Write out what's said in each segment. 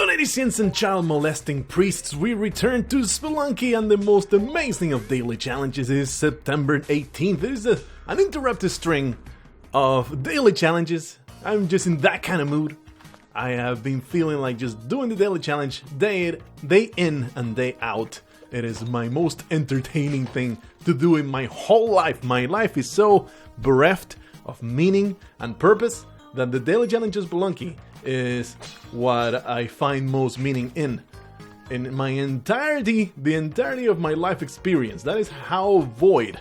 Maledicions and child-molesting priests, we return to Spelunky, and the most amazing of daily challenges is September 18th. It is an uninterrupted string of daily challenges. I'm just in that kind of mood. I have been feeling like just doing the daily challenge day in and day out. It is my most entertaining thing to do in my whole life. My life is so bereft of meaning and purpose that the daily challenge of Spelunky is what I find most meaning in my entirety, the entirety of my life experience. That is how void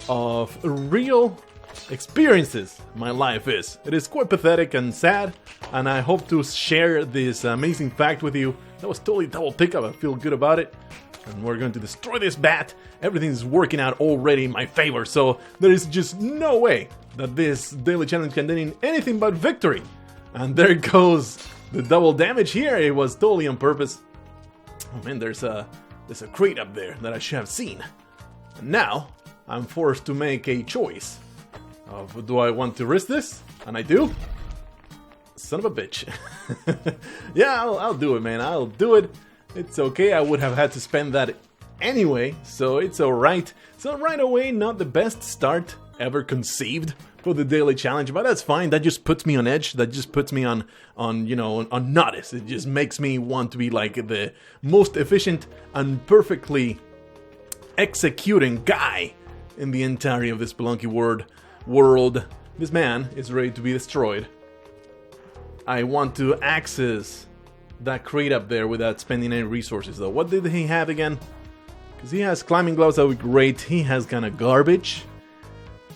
of real experiences my life is. It is quite pathetic and sad, and I hope to share this amazing fact with you. That was totally double pickup. I feel good about it. And we're going to destroy this bat. Everything's working out already in my favor, so there is just no way that this daily challenge can end in anything but victory. And there goes the double damage here. It was totally on purpose. Oh man, there's a crate up there that I should have seen. And now I'm forced to make a choice of, do I want to risk this? And I do. Son of a bitch. Yeah, I'll do it, man. I'll do it. It's okay. I would have had to spend that anyway, so it's alright. So right away, not the best start ever conceived for the daily challenge, but that's fine. That just puts me on edge. That just puts me on notice. It just makes me want to be like the most efficient and perfectly executing guy in the entirety of this Spelunky world. This man is ready to be destroyed. I want to access that crate up there without spending any resources, though. What did he have again? Because he has climbing gloves, that would be great. He has kind of garbage.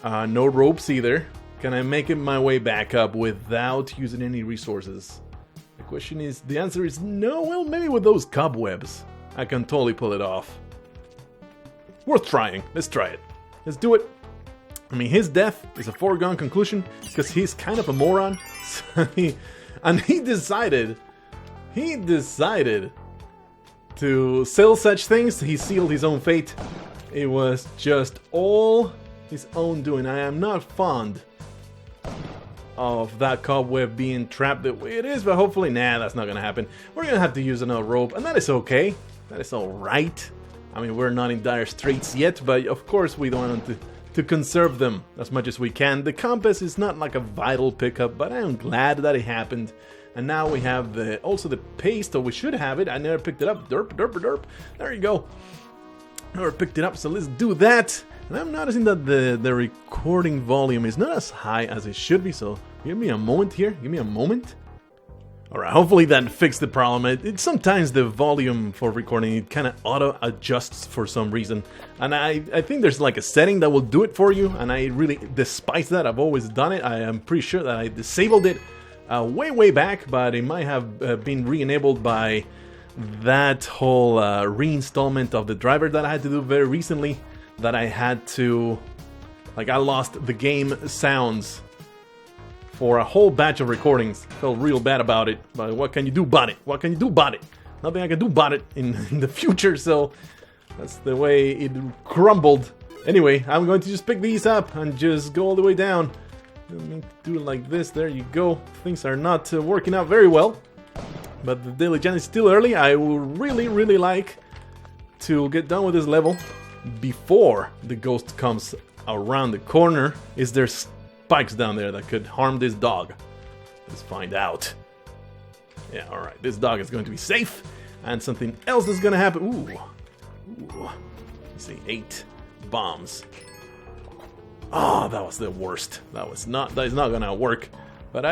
No ropes either. Can I make it my way back up without using any resources? The question is, the answer is no. Well, maybe with those cobwebs I can totally pull it off. Worth trying. Let's try it. Let's do it. I mean, his death is a foregone conclusion because he's kind of a moron. And he decided to sell such things. He sealed his own fate. It was just all his own doing. I am not fond of that cobweb being trapped the way it is, but hopefully, that's not gonna happen. We're gonna have to use another rope, and that is okay. That is alright. I mean, we're not in dire straits yet, but of course we don't want to conserve them as much as we can. The compass is not like a vital pickup, but I am glad that it happened. And now we have also the paste, or we should have it. I never picked it up. Derp. There you go. Never picked it up, so let's do that. And I'm noticing that the recording volume is not as high as it should be, so give me a moment here. Give me a moment. Alright, hopefully that fixed the problem. Sometimes the volume for recording, it kind of auto-adjusts for some reason. And I think there's like a setting that will do it for you, and I really despise that. I've always done it. I am pretty sure that I disabled it way back, but it might have been re-enabled by that whole reinstallment of the driver that I had to do very recently. That I had to, I lost the game sounds for a whole batch of recordings. Felt real bad about it, but what can you do about it? What can you do about it? Nothing I can do about it in the future, so that's the way it crumbled. Anyway, I'm going to just pick these up and just go all the way down. Let me do it like this. There you go. Things are not working out very well, but the daily challenge is still early. I would really like to get done with this level before the ghost comes around the corner. Is there spikes down there that could harm this dog? Let's find out. Yeah, alright. This dog is going to be safe. And something else is going to happen. Ooh. Let's see. 8 bombs. Oh, that was the worst. That is not going to work. But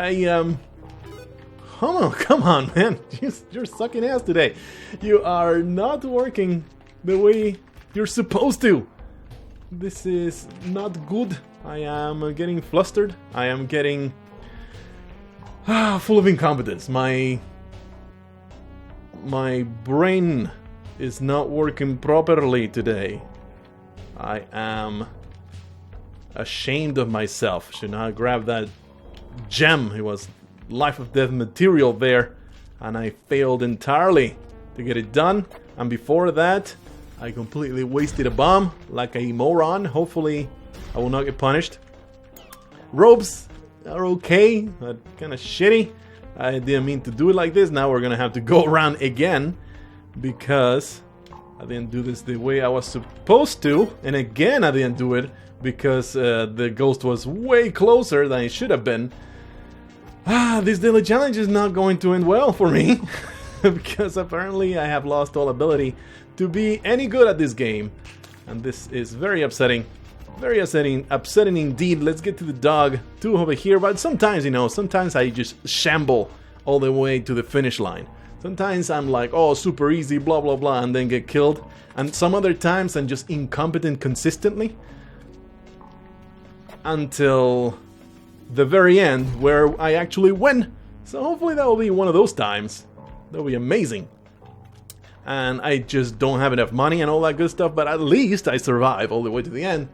come on, man. You're sucking ass today. You are not working the way you're supposed to. This is not good. I am getting flustered. I am getting full of incompetence. My brain is not working properly today. I am ashamed of myself. Should not grab that gem. It was life of death material there, and I failed entirely to get it done. And before that, I completely wasted a bomb like a moron. Hopefully, I will not get punished. Ropes are okay, but kind of shitty. I didn't mean to do it like this. Now we're gonna have to go around again because I didn't do this the way I was supposed to. And again, I didn't do it because the ghost was way closer than it should have been. This daily challenge is not going to end well for me because apparently I have lost all ability to be any good at this game. And this is very upsetting. Very upsetting indeed. Let's get to the dog too over here. But sometimes, you know, sometimes I just shamble all the way to the finish line. Sometimes I'm like, oh, super easy, blah, blah, blah, and then get killed. And some other times I'm just incompetent consistently. Until the very end, where I actually win. So hopefully that will be one of those times. That will be amazing. And I just don't have enough money and all that good stuff, but at least I survive all the way to the end.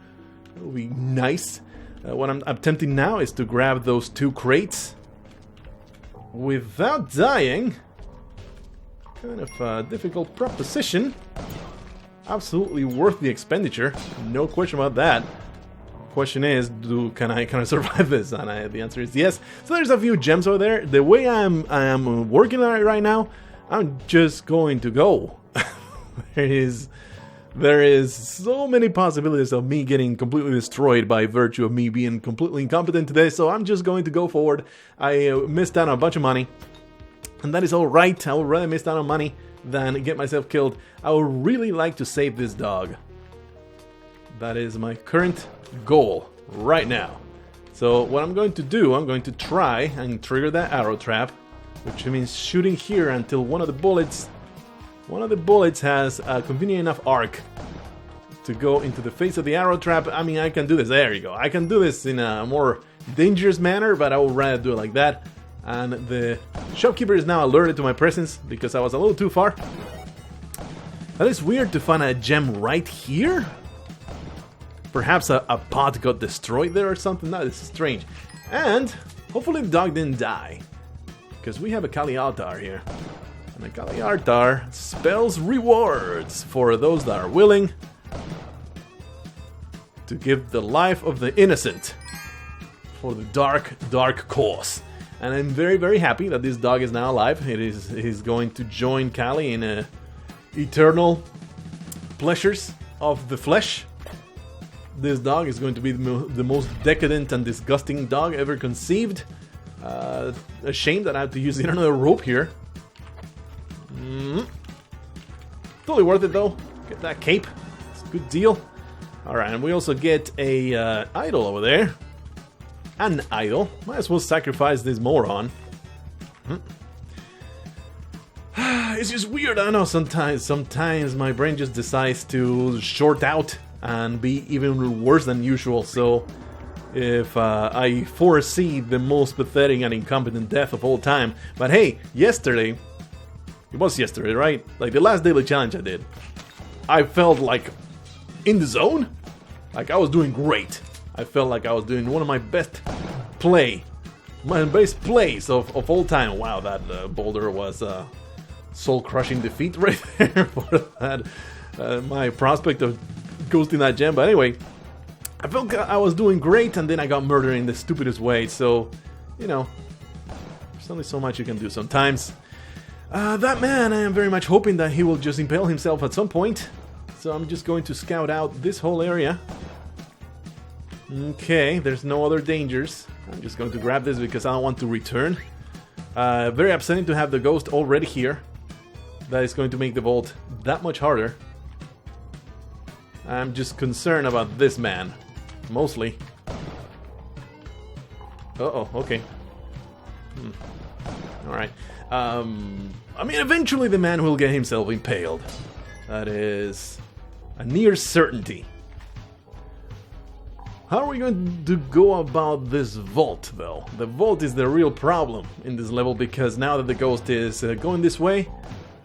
That will be nice. What I'm attempting now is to grab those 2 crates without dying. Kind of a difficult proposition. Absolutely worth the expenditure. No question about that. Question is, can I survive this? And the answer is yes. So there's a few gems over there. The way I'm working on it right now, I'm just going to go. There is so many possibilities of me getting completely destroyed by virtue of me being completely incompetent today, so I'm just going to go forward. I missed out on a bunch of money, and that is alright. I would rather miss out on money than get myself killed. I would really like to save this dog. That is my current goal right now. So what I'm going to do, I'm going to try and trigger that arrow trap, which means shooting here until one of the bullets has a convenient enough arc to go into the face of the arrow trap. I mean, I can do this. There you go. I can do this in a more dangerous manner, but I would rather do it like that. And the shopkeeper is now alerted to my presence because I was a little too far. That is weird to find a gem right here. Perhaps a pot got destroyed there or something. No, this is strange. And hopefully the dog didn't die, because we have a Kali altar here. And the Kali altar spells rewards for those that are willing to give the life of the innocent for the dark cause. And I'm very, very happy that this dog is now alive. He's going to join Kali in eternal pleasures of the flesh. This dog is going to be the most decadent and disgusting dog ever conceived. A shame that I have to use yet another rope here. Totally worth it though. Get that cape. It's a good deal. Alright, and we also get a idol over there. An idol. Might as well sacrifice this moron. It's just weird. I know sometimes my brain just decides to short out and be even worse than usual. So if I foresee the most pathetic and incompetent death of all time. But hey, yesterday, it was yesterday, right? Like the last daily challenge I did, I felt like in the zone. Like I was doing great. I felt like I was doing one of my best plays of all time. Wow, that boulder was soul-crushing defeat right there for that. My prospect of ghosting that gem. But anyway, I felt I was doing great, and then I got murdered in the stupidest way. So, you know, there's only so much you can do sometimes. That man, I am very much hoping that he will just impale himself at some point. So I'm just going to scout out this whole area. Okay, there's no other dangers. I'm just going to grab this because I don't want to return. Very upsetting to have the ghost already here. That is going to make the vault that much harder. I'm just concerned about this man, mostly. Uh-oh, okay. Alright. I mean, eventually the man will get himself impaled. That is a near certainty. How are we going to go about this vault, though? The vault is the real problem in this level, because now that the ghost is going this way,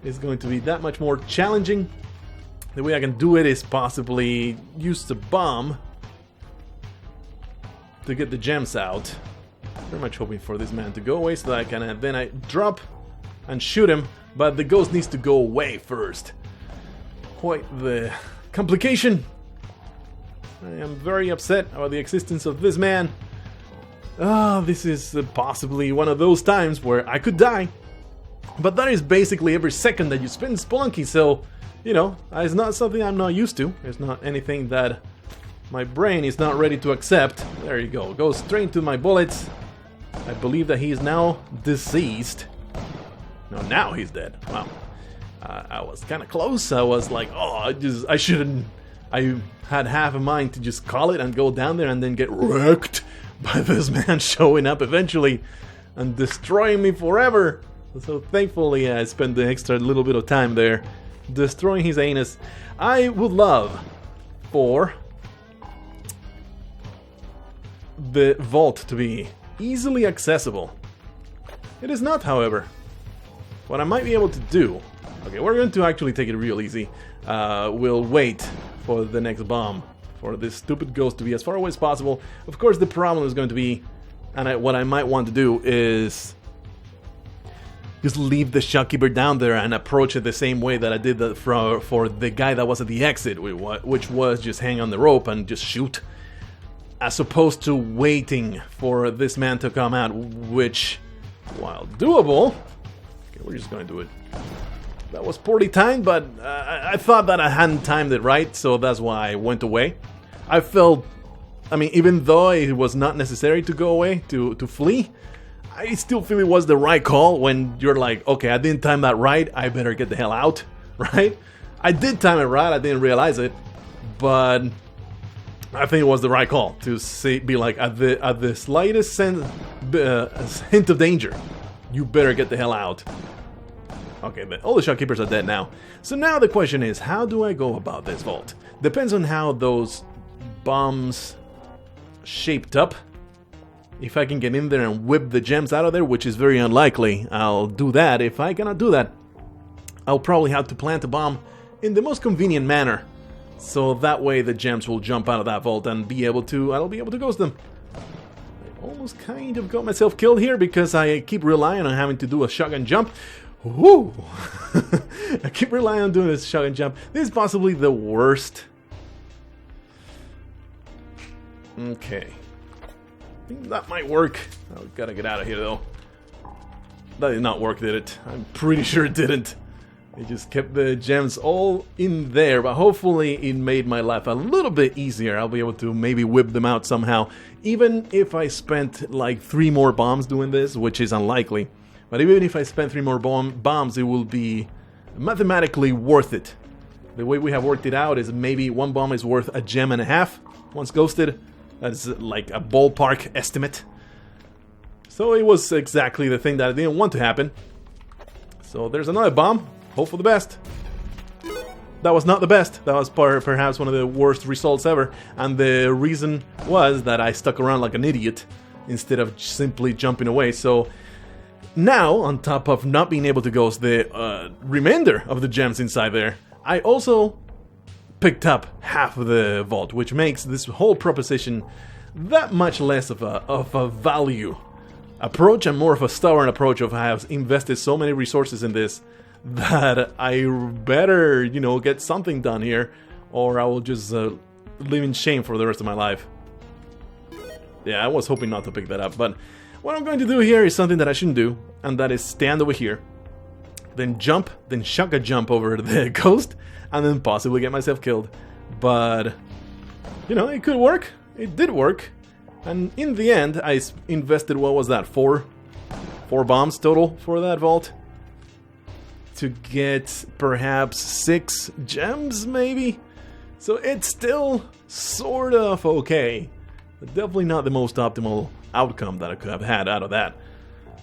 it's going to be that much more challenging. The way I can do it is possibly use the bomb to get the gems out. Very much hoping for this man to go away so that I can then I drop and shoot him, but the ghost needs to go away first. Quite the complication. I am very upset about the existence of this man. This is possibly one of those times where I could die. But that is basically every second that you spend Spelunky, so, you know, it's not something I'm not used to. It's not anything that my brain is not ready to accept. There you go. Goes straight to my bullets. I believe that he is now deceased. No, now he's dead. Wow. I was kind of close. I was like, oh, I shouldn't. I had half a mind to just call it and go down there and then get wrecked by this man showing up eventually and destroying me forever. So thankfully I spent the extra little bit of time there destroying his anus. I would love for the vault to be easily accessible. It is not, however. What I might be able to do... Okay, we're going to actually take it real easy. We'll wait for the next bomb, for this stupid ghost to be as far away as possible. Of course, the problem is going to be, and what I might want to do is just leave the shopkeeper down there and approach it the same way that I did that for the guy that was at the exit, which was just hang on the rope and just shoot, as opposed to waiting for this man to come out, which, while doable, okay, we're just going to do it. That was poorly timed, but I thought that I hadn't timed it right, so that's why I went away. I felt, I mean, even though it was not necessary to go away, to flee, I still feel it was the right call when you're like, okay, I didn't time that right, I better get the hell out, right? I did time it right, I didn't realize it, but I think it was the right call to be like, at the slightest hint of danger, you better get the hell out. Okay, but all the shopkeepers are dead now. So now the question is, how do I go about this vault? Depends on how those bombs shaped up. If I can get in there and whip the gems out of there, which is very unlikely, I'll do that. If I cannot do that, I'll probably have to plant a bomb in the most convenient manner. So that way the gems will jump out of that vault and I'll be able to ghost them. I almost kind of got myself killed here because I keep relying on having to do a shotgun jump. Woo! I keep relying on doing this shotgun jump. This is possibly the worst. Okay. I think that might work. Oh, gotta get out of here though. That did not work, did it? I'm pretty sure it didn't. It just kept the gems all in there, but hopefully it made my life a little bit easier. I'll be able to maybe whip them out somehow. Even if I spent like 3 more bombs doing this, which is unlikely. But even if I spend 3 more bombs, it will be mathematically worth it. The way we have worked it out is maybe 1 bomb is worth a gem and a half once ghosted. That's like a ballpark estimate. So it was exactly the thing that I didn't want to happen. So there's another bomb. Hope for the best. That was not the best. That was perhaps one of the worst results ever. And the reason was that I stuck around like an idiot instead of simply jumping away. So now, on top of not being able to ghost the remainder of the gems inside there, I also picked up half of the vault, which makes this whole proposition that much less of a value approach and more of a stubborn approach of I have invested so many resources in this that I better, you know, get something done here, or I will just live in shame for the rest of my life. Yeah, I was hoping not to pick that up, but what I'm going to do here is something that I shouldn't do, and that is stand over here, then jump, then shotgun jump over the ghost, and then possibly get myself killed. But, you know, it could work. It did work. And in the end, I invested, what was that, 4 bombs total for that vault? To get perhaps 6 gems, maybe? So it's still sort of okay. But definitely not the most optimal outcome that I could have had out of that.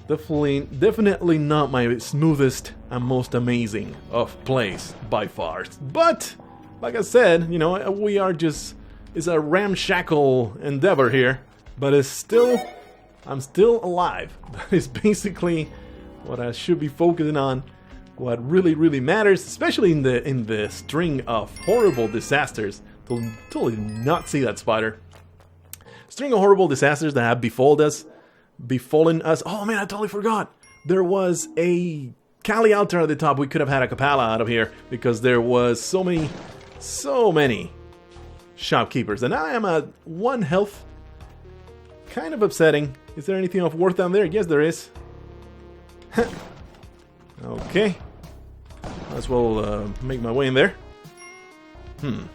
Definitely not my smoothest and most amazing of plays by far. But like I said, you know, we are just, it's a ramshackle endeavor here, but it's still, I'm still alive. That is basically what I should be focusing on. What really matters, especially in the string of horrible disasters. Totally not see that spider. String of horrible disasters that have befallen us. Oh man, I totally forgot. There was a Kali altar at the top. We could have had a Capella out of here because there was so many shopkeepers. And I am at 1 health. kind of upsetting. Is there anything of worth down there? Yes, there is. Okay. Might as well make my way in there. I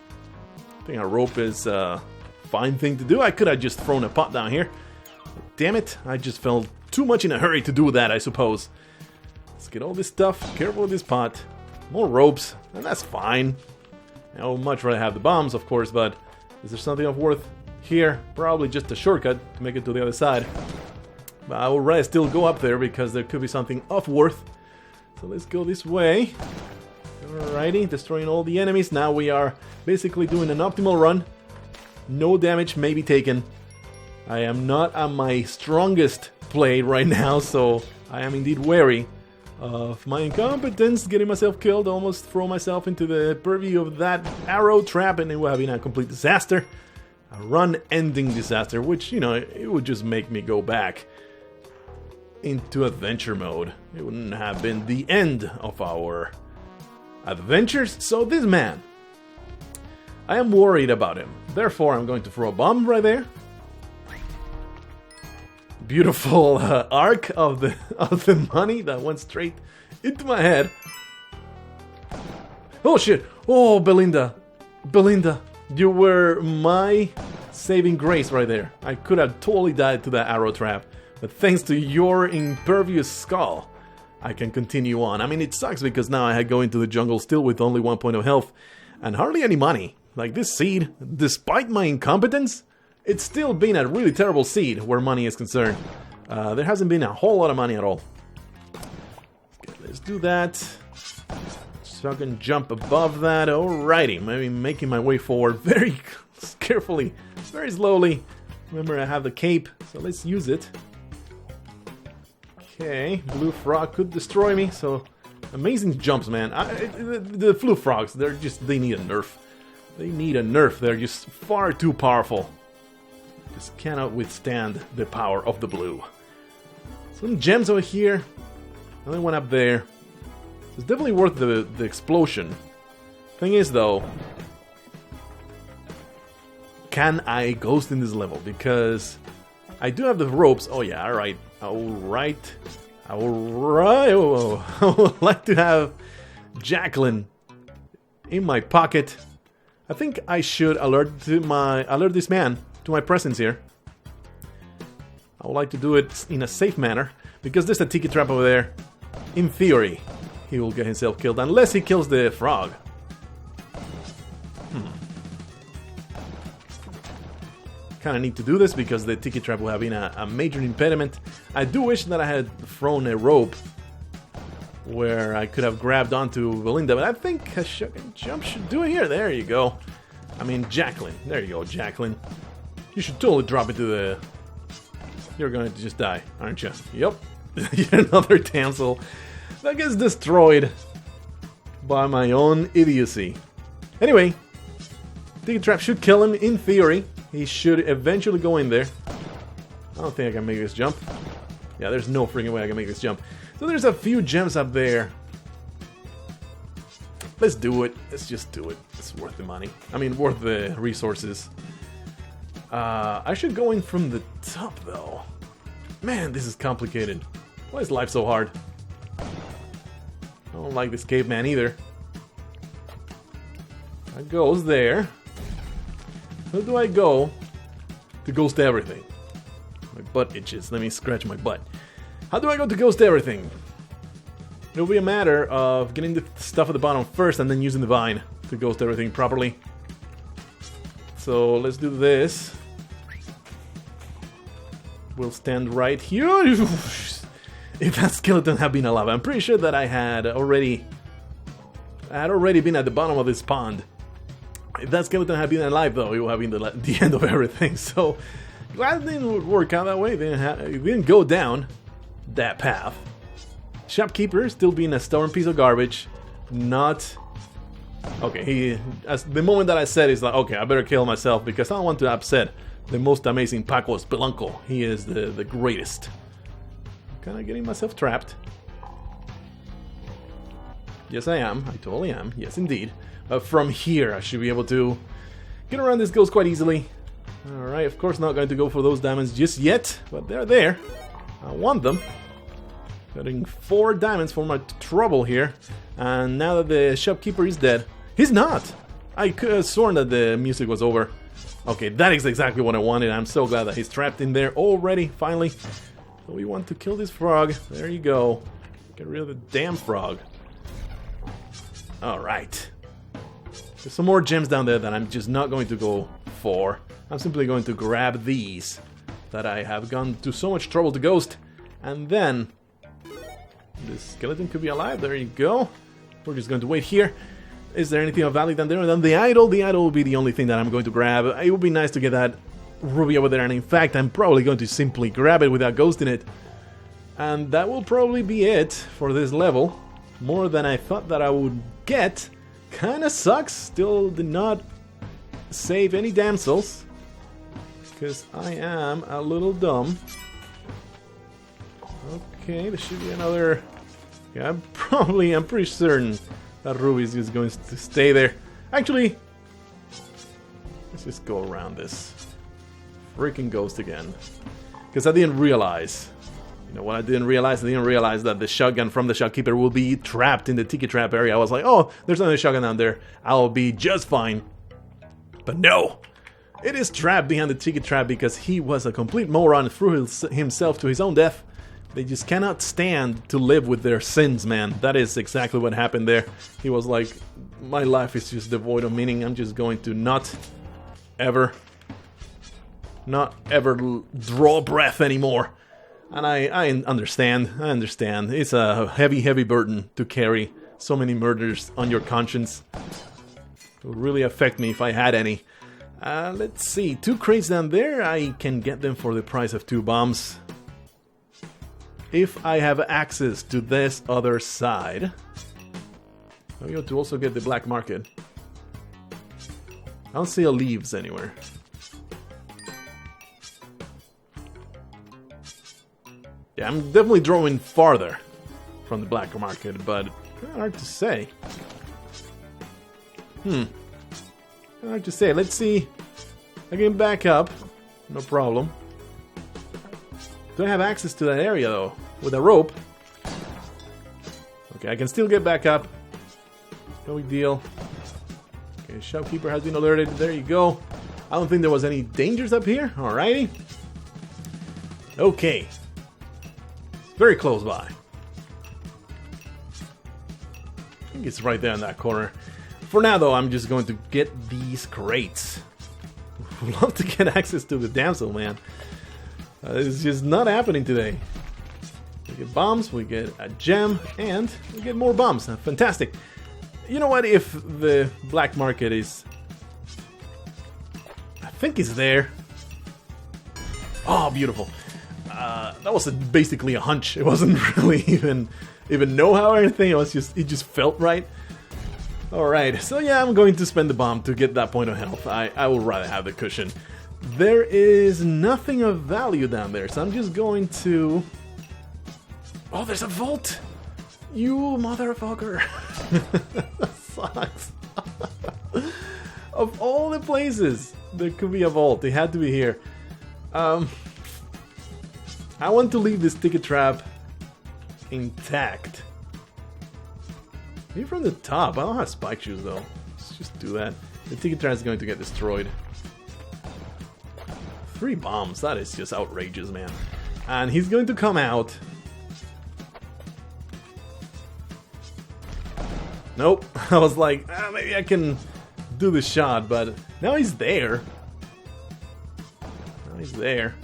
think a rope is a fine thing to do. I could have just thrown a pot down here. Damn it, I just felt too much in a hurry to do that, I suppose. Let's get all this stuff. Careful with this pot. More ropes, and that's fine. I would much rather have the bombs, of course, but is there something of worth here? Probably just a shortcut to make it to the other side. But I would rather still go up there because there could be something of worth. So let's go this way. Alrighty, destroying all the enemies. Now we are basically doing an optimal run. No damage may be taken. I am not on my strongest play right now, so I am indeed wary of my incompetence, getting myself killed, almost throw myself into the purview of that arrow trap, and it would have been a complete disaster. A run-ending disaster, which, you know, it would just make me go back into adventure mode. It wouldn't have been the end of our adventures. So this man, I am worried about him. Therefore, I'm going to throw a bomb right there. Beautiful arc of the money that went straight into my head. Oh shit! Oh, Belinda, you were my saving grace right there. I could have totally died to that arrow trap, but thanks to your impervious skull, I can continue on. I mean, it sucks because now I go into the jungle still with only 1 point of health and hardly any money. Like this seed, despite my incompetence, it's still been a really terrible seed where money is concerned. There hasn't been a whole lot of money at all. Okay, let's do that. So I can jump above that. Alrighty, maybe making my way forward very carefully, very slowly. Remember, I have the cape, so let's use it. Okay, blue frog could destroy me, so amazing jumps, man. The blue frogs, they need a nerf. They need a nerf. They're just far too powerful. Just cannot withstand the power of the blue. Some gems over here. Another one up there. It's definitely worth the explosion. Thing is, though, can I ghost in this level? Because I do have the ropes. Oh yeah, alright. Alright. Oh, I would like to have Jacqueline in my pocket. I think I should alert this man to my presence here. I would like to do it in a safe manner, because there's a tiki trap over there. In theory, he will get himself killed, unless he kills the frog. Kinda need to do this, because the tiki trap will have been a major impediment. I do wish that I had thrown a rope where I could have grabbed onto Belinda, but I think a jump should do it here. There you go. I mean, Jacqueline. There you go, Jacqueline. You should totally drop it to the... You're going to just die, aren't you? Yep. Yet another damsel that gets destroyed by my own idiocy. Anyway, Tiki Trap should kill him in theory. He should eventually go in there. I don't think I can make this jump. Yeah, there's no freaking way I can make this jump. So there's a few gems up there. Let's do it. Let's just do it. It's worth the money. I mean, worth the resources. I should go in from the top, though. Man, this is complicated. Why is life so hard? I don't like this caveman either. That goes there. Where do I go to ghost everything? My butt itches. Let me scratch my butt. How do I go to ghost everything? It'll be a matter of getting the stuff at the bottom first and then using the vine to ghost everything properly. So let's do this. We'll stand right here. If that skeleton had been alive, I'm pretty sure that I had already been at the bottom of this pond. If that skeleton had been alive, though, it would have been the end of everything. So glad it didn't work out that way. It didn't go down that path. Shopkeeper still being a stubborn piece of garbage. Not okay. The moment that I said is like, okay, I better kill myself because I don't want to upset the most amazing Paco Spelunky. He is the greatest. Kind of getting myself trapped. Yes, I am. I totally am. Yes, indeed. From here, I should be able to get around this ghost quite easily. Alright, of course not going to go for those diamonds just yet, but they're there. I want them. Getting 4 diamonds for my trouble here. And now that the shopkeeper is dead. He's not! I could have sworn that the music was over. Okay, that is exactly what I wanted. I'm so glad that he's trapped in there already, finally. So we want to kill this frog. There you go. Get rid of the damn frog. Alright. There's some more gems down there that I'm just not going to go for. I'm simply going to grab these that I have gone to so much trouble to ghost. And then the skeleton could be alive. There you go. We're just going to wait here. Is there anything of value down there? And then the idol. The idol will be the only thing that I'm going to grab. It would be nice to get that ruby over there. And in fact, I'm probably going to simply grab it without ghosting it. And that will probably be it for this level. More than I thought that I would get. Kinda sucks. Still did not save any damsels. Because I am a little dumb. Okay, there should be another... Yeah, I'm pretty certain that ruby is just going to stay there. Actually, let's just go around this freaking ghost again. Because I didn't realize... You know what I didn't realize? I didn't realize that the shotgun from the shopkeeper will be trapped in the tiki trap area. I was like, oh, there's another shotgun down there. I'll be just fine. But no! It is trapped behind the tiki trap because he was a complete moron and threw himself to his own death. They just cannot stand to live with their sins, man. That is exactly what happened there. He was like, my life is just devoid of meaning. I'm just going to not ever draw breath anymore. And I understand. It's a heavy, heavy burden to carry so many murders on your conscience. It would really affect me if I had any. Let's see. 2 crates down there. I can get them for the price of 2 bombs. If I have access to this other side. I'm going to also get the black market. I don't see a leaves anywhere. Yeah, I'm definitely drawing farther from the black market, but hard to say. Hard to say. Let's see. I can back up. No problem. Do I have access to that area, though? With a rope? Okay, I can still get back up. No big deal. Okay, shopkeeper has been alerted. There you go. I don't think there was any dangers up here. Alrighty. Okay. Very close by. I think it's right there in that corner. For now, though, I'm just going to get these crates. I'd love to get access to the damsel, man. It's just not happening today. We get bombs, we get a gem, and we get more bombs. Fantastic. You know what? If the black market is... I think it's there. Oh, beautiful. That was basically a hunch. It wasn't really even know-how or anything. It just felt right. Alright, so yeah, I'm going to spend the bomb to get that point of health. I would rather have the cushion. There is nothing of value down there, so I'm just going to... Oh, there's a vault! You motherfucker! That sucks. Of all the places there could be a vault, it had to be here. I want to leave this ticket trap intact. Maybe from the top. I don't have spike shoes though. Let's just do that. The ticket trap is going to get destroyed. 3 bombs. That is just outrageous, man. And he's going to come out. Nope. I was like, maybe I can do the shot, but now he's there. Now he's there.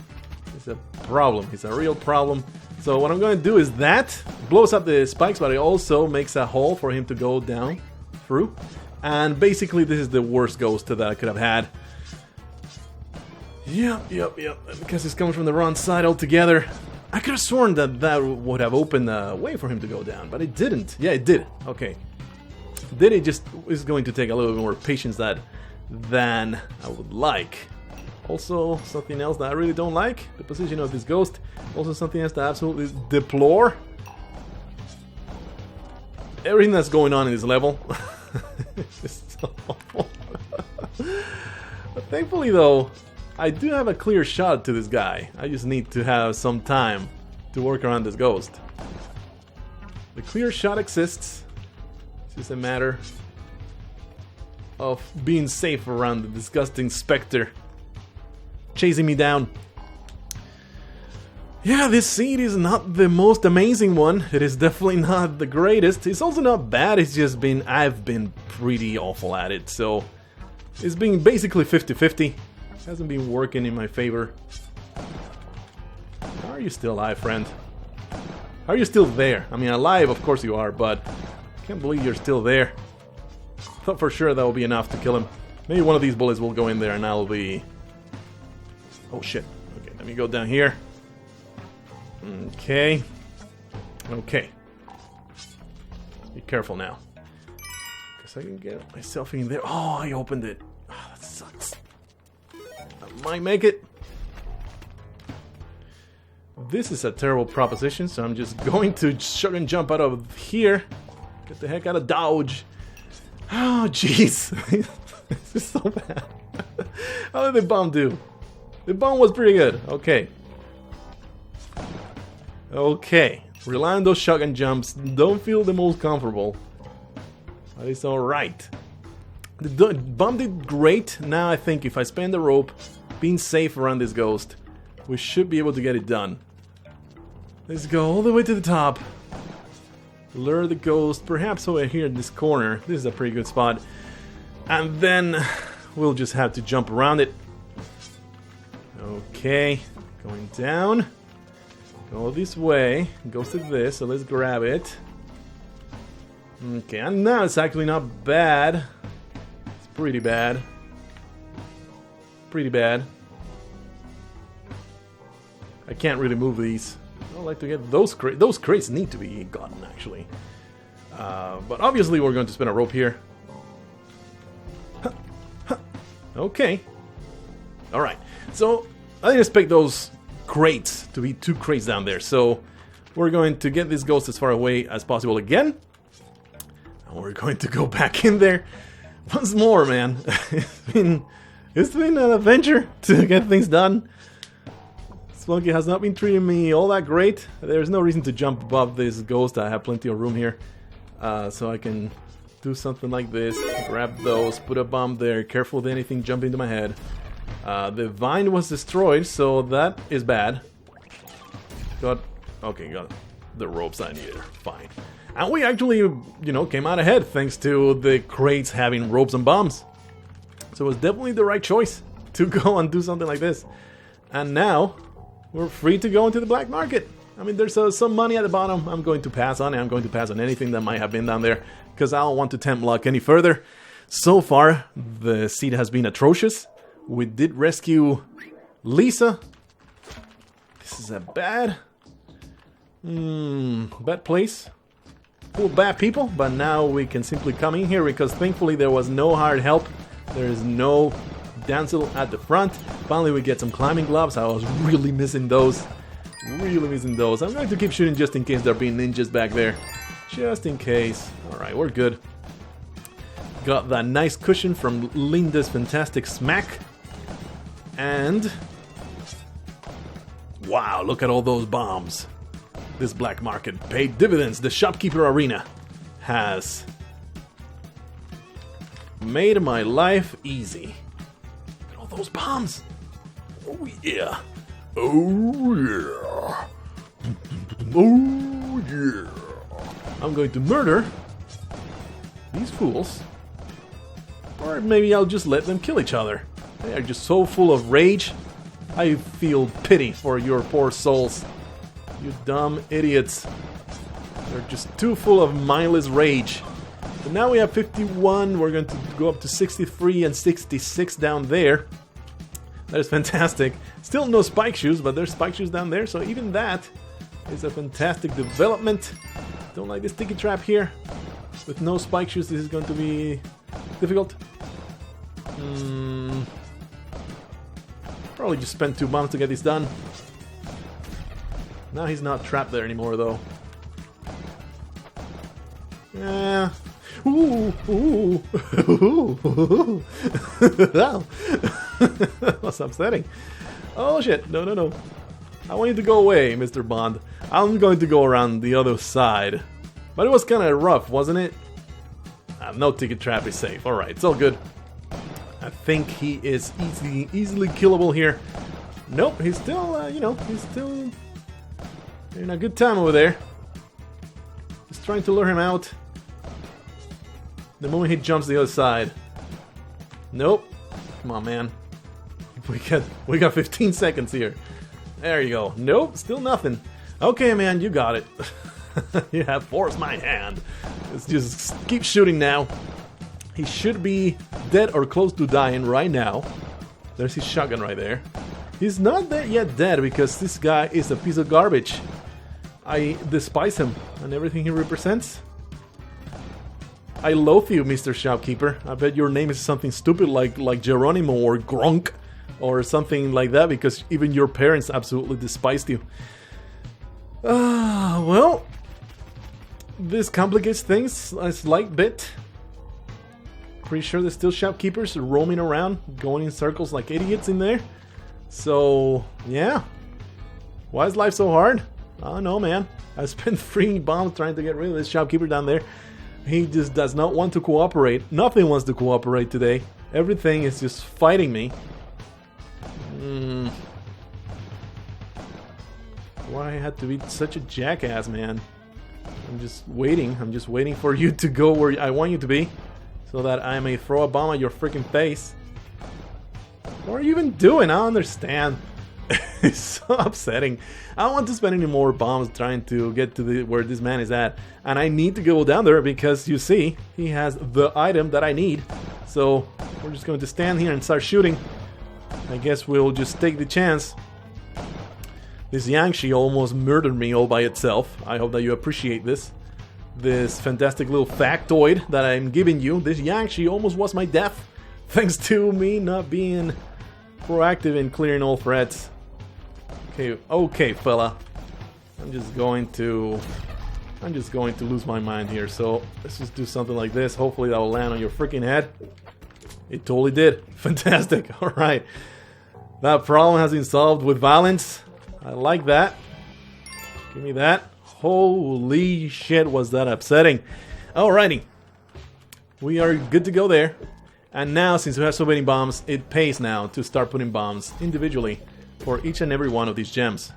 It's a problem. It's a real problem. So what I'm going to do is that blows up the spikes, but it also makes a hole for him to go down through. And basically this is the worst ghost that I could have had. Yep. Because it's coming from the wrong side altogether. I could have sworn that that would have opened a way for him to go down, but it didn't. Yeah, it did. Okay. Then it just is going to take a little bit more patience than I would like. Also, something else that I really don't like, the position of this ghost. Also something else that I absolutely deplore. Everything that's going on in this level. It's so awful. But thankfully though, I do have a clear shot to this guy. I just need to have some time to work around this ghost. The clear shot exists. It's just a matter of being safe around the disgusting specter chasing me down. Yeah, this seed is not the most amazing one. It is definitely not the greatest. It's also not bad. It's just I've been pretty awful at it. So it's been basically 50-50. Hasn't been working in my favor. How are you still alive, friend? How are you still there? I mean, alive, of course you are, but I can't believe you're still there. Thought for sure that will be enough to kill him. Maybe one of these bullets will go in there and I'll be... Oh shit. Okay, let me go down here. Okay. Okay. Be careful now. Guess I can get myself in there. Oh, I opened it. Oh, that sucks. I might make it. This is a terrible proposition, so I'm just going to shotgun jump out of here. Get the heck out of Dodge. Oh, jeez. This is so bad. How did the bomb do? The bomb was pretty good. Okay. Okay. Rely on those shotgun jumps. Don't feel the most comfortable. But it's alright. The bomb did great. Now I think if I spend the rope, being safe around this ghost, we should be able to get it done. Let's go all the way to the top. Lure the ghost, perhaps over here in this corner. This is a pretty good spot. And then we'll just have to jump around it. Okay, going down. Go this way. Goes to this, so let's grab it. Okay, and now it's actually not bad. It's pretty bad. Pretty bad. I can't really move these. I don't like to get those crates. Those crates need to be gotten, actually. But obviously we're going to spin a rope here. Okay. Alright. So, I didn't expect those crates to be 2 crates down there. So, we're going to get this ghost as far away as possible again. And we're going to go back in there once more, man. It's been an adventure to get things done. Spelunky has not been treating me all that great. There's no reason to jump above this ghost. I have plenty of room here. So I can do something like this. Grab those, put a bomb there. Careful with anything jumping into my head. The vine was destroyed, so that is bad. Got the ropes I needed. Fine. And we actually, came out ahead thanks to the crates having ropes and bombs. So it was definitely the right choice to go and do something like this. And now we're free to go into the black market. I mean, there's some money at the bottom. I'm going to pass on it. I'm going to pass on anything that might have been down there because I don't want to tempt luck any further. So far, the seed has been atrocious. We did rescue Lisa. This is a bad place. Full of bad people, but now we can simply come in here because thankfully there was no hired help. There is no damsel at the front. Finally we get some climbing gloves. I was really missing those. Really missing those. I'm going to keep shooting just in case there are being ninjas back there. Just in case. Alright, we're good. Got that nice cushion from Linda's fantastic smack. And... wow, look at all those bombs. This black market paid dividends. The shopkeeper arena has made my life easy. Look at all those bombs. Oh yeah. Oh yeah. Oh yeah. I'm going to murder these fools. Or maybe I'll just let them kill each other. They are just so full of rage. I feel pity for your poor souls. You dumb idiots. They're just too full of mindless rage. But now we have 51. We're going to go up to 63 and 66 down there. That is fantastic. Still no spike shoes, but there's spike shoes down there. So even that is a fantastic development. Don't like this sticky trap here. With no spike shoes, this is going to be difficult. Probably just spend 2 bombs to get this done. Now he's not trapped there anymore, though. Yeah. Ooh, ooh, ooh, ooh. That was upsetting. Oh shit, no, no, no. I want you to go away, Mr. Bond. I'm going to go around the other side. But it was kind of rough, wasn't it? No ticket trap is safe. Alright, it's all good. I think he is easily killable here. Nope, he's still, he's still in a good time over there. Just trying to lure him out. The moment he jumps the other side. Nope. Come on, man. We got 15 seconds here. There you go. Nope, still nothing. Okay, man, you got it. You have forced my hand. Let's just keep shooting now. He should be dead or close to dying right now. There's his shotgun right there. He's not yet dead because this guy is a piece of garbage. I despise him and everything he represents. I loathe you, Mr. Shopkeeper. I bet your name is something stupid like Geronimo or Gronk or something like that because even your parents absolutely despised you. Well, this complicates things a slight bit. Pretty sure there's still shopkeepers roaming around, going in circles like idiots in there. So, yeah. Why is life so hard? I don't know, man. I spent 3 bombs trying to get rid of this shopkeeper down there. He just does not want to cooperate. Nothing wants to cooperate today. Everything is just fighting me. Why I had to be such a jackass, man? I'm just waiting. I'm just waiting for you to go where I want you to be, so that I may throw a bomb at your freaking face. What are you even doing? I don't understand. It's so upsetting. I don't want to spend any more bombs trying to get to where this man is at. And I need to go down there because, you see, he has the item that I need. So, we're just going to stand here and start shooting. I guess we'll just take the chance. This Yangshi almost murdered me all by itself. I hope that you appreciate this. This fantastic little factoid that I'm giving you. This Yangshi almost was my death. Thanks to me not being proactive in clearing all threats. Okay, fella. I'm just going to lose my mind here. So let's just do something like this. Hopefully that will land on your freaking head. It totally did. Fantastic. All right. That problem has been solved with violence. I like that. Give me that. Holy shit, was that upsetting. Alrighty. We are good to go there. And now, since we have so many bombs, it pays now to start putting bombs individually for each and every one of these gems.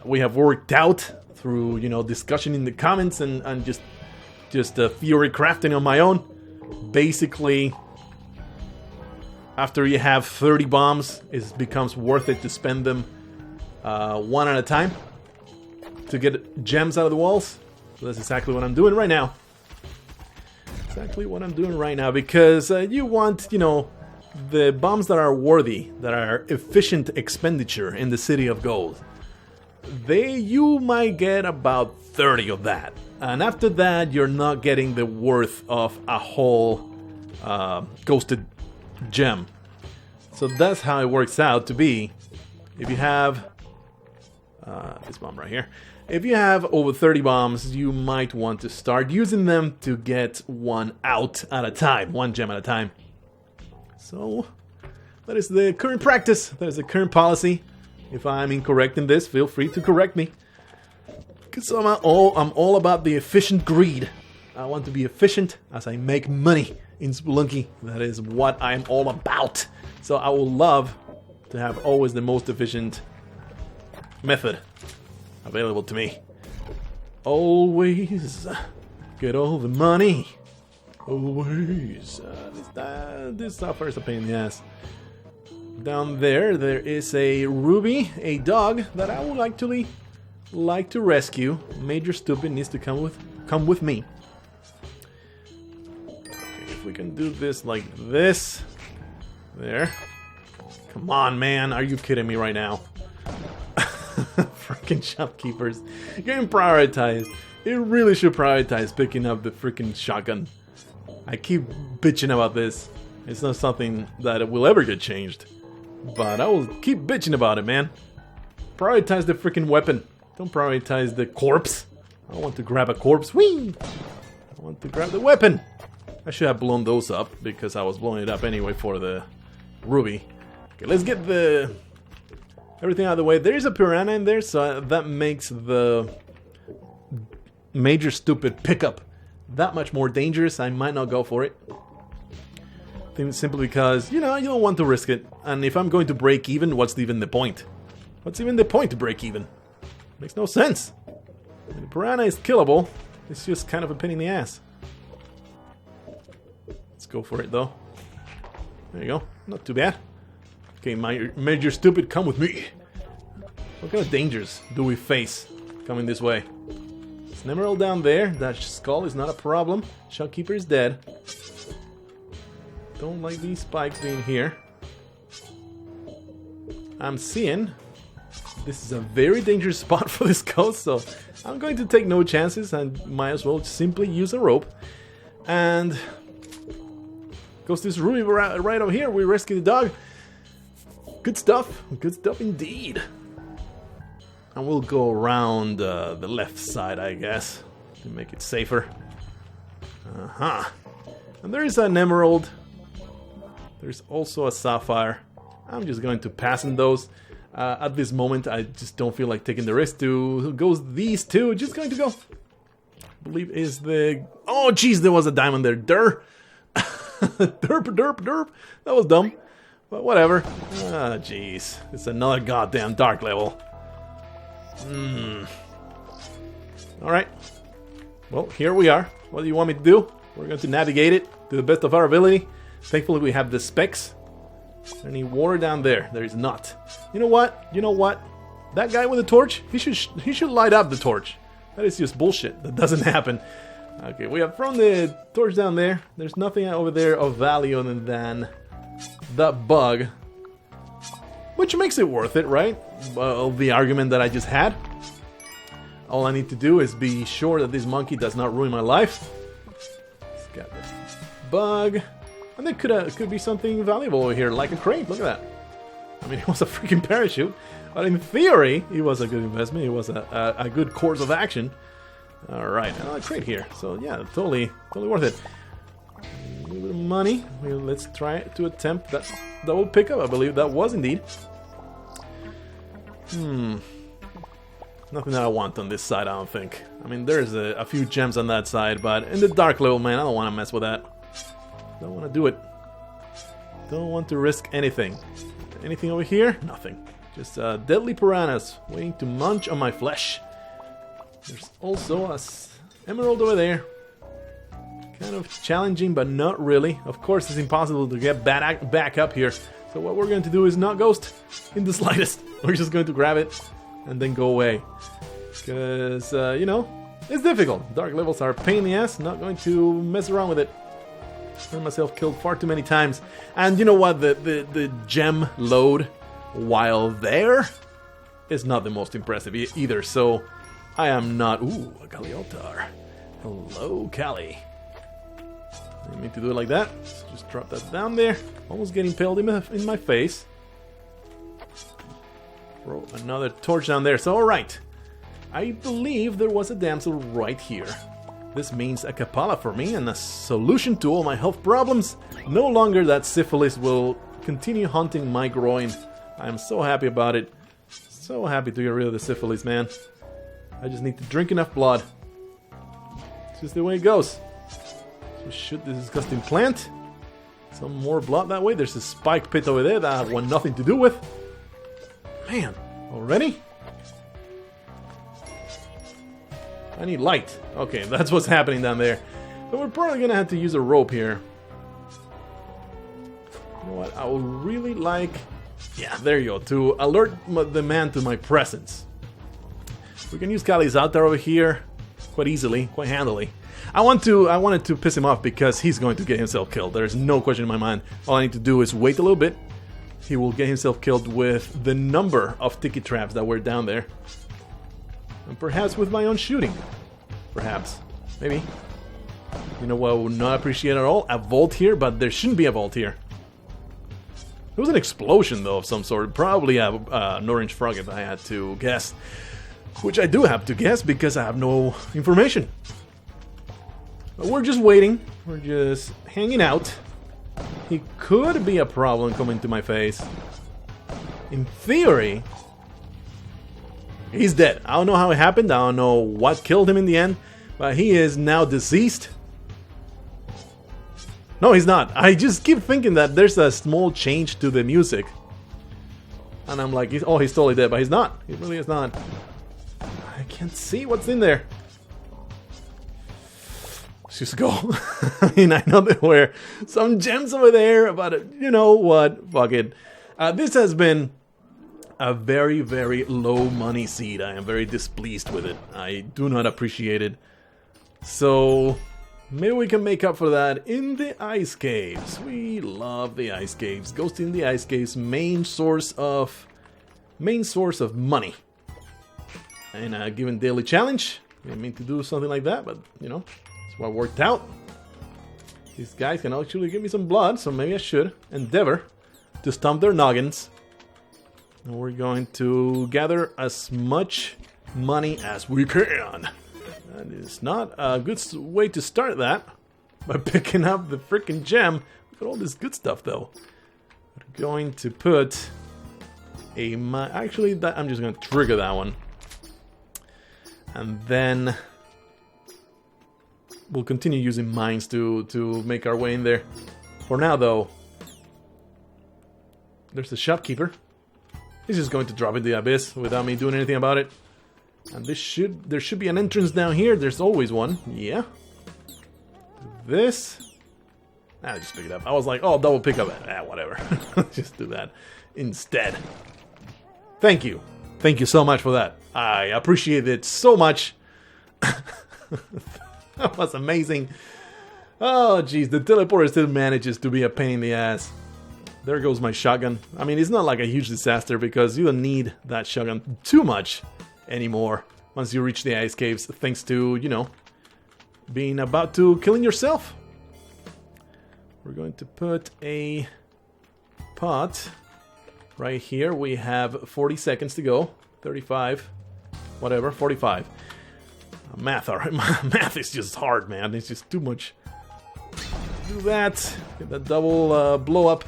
We have worked out through, discussion in the comments and just theory crafting on my own. Basically, after you have 30 bombs, it becomes worth it to spend them one at a time to get gems out of the walls. So that's exactly what I'm doing right now. Exactly what I'm doing right now, because you want, the bombs that are worthy, that are efficient expenditure in the city of gold. You might get about 30 of that. And after that, you're not getting the worth of a whole ghosted gem. So that's how it works out to be. If you have this bomb right here, if you have over 30 bombs, you might want to start using them to get one out at a time, one gem at a time. So that is the current practice, that is the current policy. If I'm incorrect in this, feel free to correct me. Because I'm all about the efficient greed. I want to be efficient as I make money in Spelunky. That is what I'm all about. So I would love to have always the most efficient method available to me. Always get all the money. Always. This software is a pain in the ass. Down there is a Ruby, a dog that I would actually like to rescue. Major Stupid needs to come with me. Okay, if we can do this like this. There. Come on, man. Are you kidding me right now? Freaking shopkeepers. Getting prioritized. It really should prioritize picking up the freaking shotgun. I keep bitching about this. It's not something that will ever get changed. But I will keep bitching about it, man. Prioritize the freaking weapon. Don't prioritize the corpse. I want to grab a corpse. Whee! I want to grab the weapon. I should have blown those up because I was blowing it up anyway for the ruby. Okay, let's get everything out of the way. There is a piranha in there, so that makes the major stupid pickup that much more dangerous. I might not go for it. I think simply because, you know, you don't want to risk it. And if I'm going to break even, what's even the point? What's even the point to break even? Makes no sense. The piranha is killable. It's just kind of a pain in the ass. Let's go for it, though. There you go. Not too bad. Okay, my major stupid, come with me. What kind of dangers do we face coming this way? There's an emerald down there. That skull is not a problem. Shopkeeper is dead. Don't like these spikes being here. I'm seeing this is a very dangerous spot for this ghost, so I'm going to take no chances and might as well simply use a rope. And goes this ruby right over here. We rescue the dog. Good stuff indeed. And we'll go around the left side, I guess, to make it safer. And there is an emerald. There's also a sapphire. I'm just going to pass in those. At this moment, I just don't feel like taking the risk to go these two. Just going to go. I believe is the... Oh, jeez, there was a diamond there. Derp. Derp. That was dumb. But whatever. Ah, jeez. It's another goddamn dark level. Alright. Well, here we are. What do you want me to do? We're going to navigate it to the best of our ability. Thankfully, we have the specs. Is there any water down there? There is not. You know what? That guy with the torch, he should light up the torch. That is just bullshit. That doesn't happen. Okay, we have thrown the torch down there. There's nothing over there of value other than that bug. Which makes it worth it, right? Well, the argument that I just had. All I need to do is be sure that this monkey does not ruin my life. It's got this bug. And there could be something valuable over here, like a crate. Look at that. I mean, it was a freaking parachute. But in theory, it was a good investment. It was a good course of action. Alright, a crate here. So yeah, totally worth it. A little bit of money. Let's try to attempt that double pickup. I believe that was indeed. Nothing that I want on this side, I don't think. I mean, there's a few gems on that side, but in the dark level, man, I don't want to mess with that. Don't want to do it. Don't want to risk anything. Anything over here? Nothing. Just deadly piranhas waiting to munch on my flesh. There's also a emerald over there. Kind of challenging, but not really. Of course, it's impossible to get back up here. So what we're going to do is not ghost in the slightest. We're just going to grab it and then go away. Because, you know, it's difficult. Dark levels are a pain in the ass. Not going to mess around with it. Heard myself killed far too many times. And you know what? The gem load while there is not the most impressive either. So I am not... Ooh, a Kali altar. Hello, Kali. I didn't mean to do it like that. So just drop that down there. Almost getting impaled in my face. Throw another torch down there. So alright. I believe there was a damsel right here. This means a Kapala for me and a solution to all my health problems. No longer that syphilis will continue haunting my groin. I am so happy about it. So happy to get rid of the syphilis, man. I just need to drink enough blood. It's just the way it goes. So shoot this disgusting plant. Some more blood that way. There's a spike pit over there that I want nothing to do with. Man, already? I need light. Okay, that's what's happening down there. But we're probably gonna have to use a rope here. You know what? I would really like... Yeah, there you go. To alert the man to my presence. We can use Kali's altar over here quite easily, quite handily. I wanted to piss him off because he's going to get himself killed. There's no question in my mind. All I need to do is wait a little bit. He will get himself killed with the number of tiki traps that were down there. And perhaps with my own shooting. Perhaps. Maybe. You know what I would not appreciate at all? A vault here, but there shouldn't be a vault here. There was an explosion, though, of some sort. Probably an orange frog, if I had to guess. Which I do have to guess, because I have no information. But we're just waiting. We're just hanging out. He could be a problem coming to my face. In theory, he's dead. I don't know how it happened. I don't know what killed him in the end, but he is now deceased. No, he's not. I just keep thinking that there's a small change to the music. And I'm like, oh, he's totally dead, but he's not. He really is not. I can't see what's in there. Let's just go. I mean, I know there were some gems over there, but you know what? Fuck it. This has been a very, very low money seed. I am very displeased with it. I do not appreciate it. So maybe we can make up for that in the ice caves. We love the ice caves. Ghost in the ice caves, main source of money. And a given daily challenge. I didn't mean to do something like that, but you know, it's what worked out. These guys can actually give me some blood, so maybe I should endeavor to stomp their noggins. And we're going to gather as much money as we can. That is not a good way to start that, by picking up the freaking gem. Look at all this good stuff, though. We're going to put a actually, I'm just going to trigger that one, and then we'll continue using mines to make our way in there. For now, though, there's the shopkeeper. He's just going to drop in the abyss without me doing anything about it. And there should be an entrance down here. There's always one. Yeah. This. I'll just pick it up. I was like, oh, double pick up. Whatever. Just do that instead. Thank you. Thank you so much for that. I appreciate it so much. That was amazing. Oh, jeez. The teleporter still manages to be a pain in the ass. There goes my shotgun. I mean, it's not like a huge disaster because you don't need that shotgun too much anymore once you reach the ice caves, thanks to, you know, being about to killing yourself. We're going to put a pot right here. We have 40 seconds to go. 35, whatever, 45. Math, alright. Math is just hard, man. It's just too much. Do that. Get that double blow up.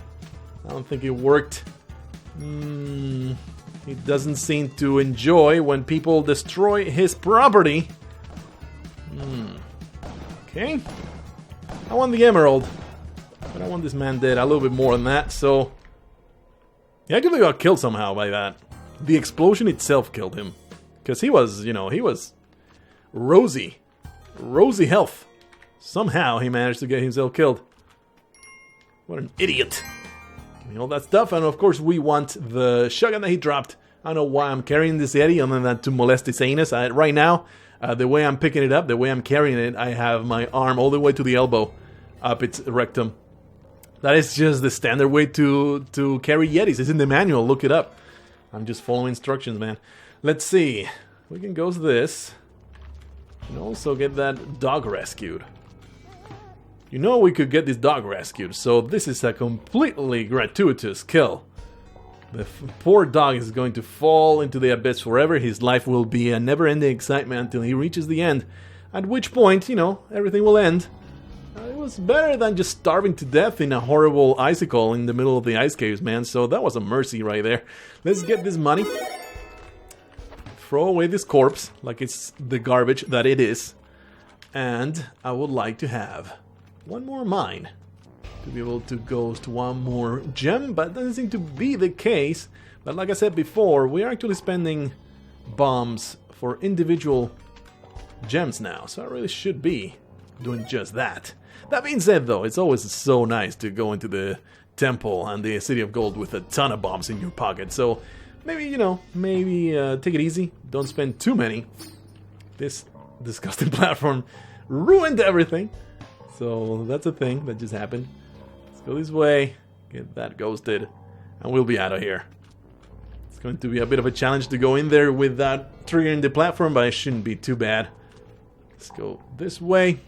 I don't think it worked. He doesn't seem to enjoy when people destroy his property. Okay. I want the emerald, but I want this man dead. A little bit more than that, so... He actually got killed somehow by that. The explosion itself killed him. Because he was, you know, he was rosy. Rosy health. Somehow he managed to get himself killed. What an idiot. All that stuff, and of course we want the shotgun that he dropped. I don't know why I'm carrying this Eddie other than to molest his anus. Right now, the way I'm picking it up, the way I'm carrying it, I have my arm all the way to the elbow, up its rectum. That is just the standard way to carry Yetis. It's in the manual, look it up. I'm just following instructions, man. Let's see. We can go to this. And also get that dog rescued. You know we could get this dog rescued, so this is a completely gratuitous kill. The poor dog is going to fall into the abyss forever. His life will be a never-ending excitement until he reaches the end. At which point, you know, everything will end. It was better than just starving to death in a horrible icicle in the middle of the ice caves, man. So that was a mercy right there. Let's get this money. Throw away this corpse like it's the garbage that it is. And I would like to have one more mine to be able to ghost one more gem, but that doesn't seem to be the case. But like I said before, we are actually spending bombs for individual gems now, so I really should be doing just that. That being said, though, it's always so nice to go into the temple and the City of Gold with a ton of bombs in your pocket, so maybe, you know, take it easy, don't spend too many. This disgusting platform ruined everything. So that's a thing that just happened. Let's go this way, get that ghosted, and we'll be out of here. It's going to be a bit of a challenge to go in there without triggering the platform, but it shouldn't be too bad. Let's go this way.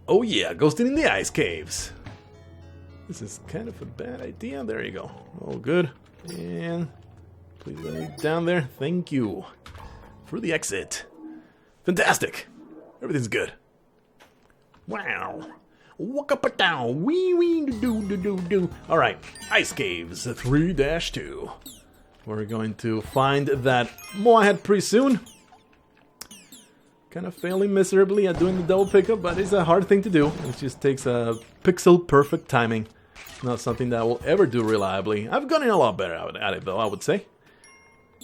Oh yeah, ghosting in the ice caves. This is kind of a bad idea. There you go. All good. And please let me down there. Thank you for the exit. Fantastic. Everything's good. Wow. Walk up and down. Wee wee do do do do. Alright, Ice Caves 3-2. We're going to find that Moa I had pretty soon. Kind of failing miserably at doing the double pickup, but it's a hard thing to do. It just takes a pixel perfect timing. Not something that I will ever do reliably. I've gotten a lot better at it though, I would say.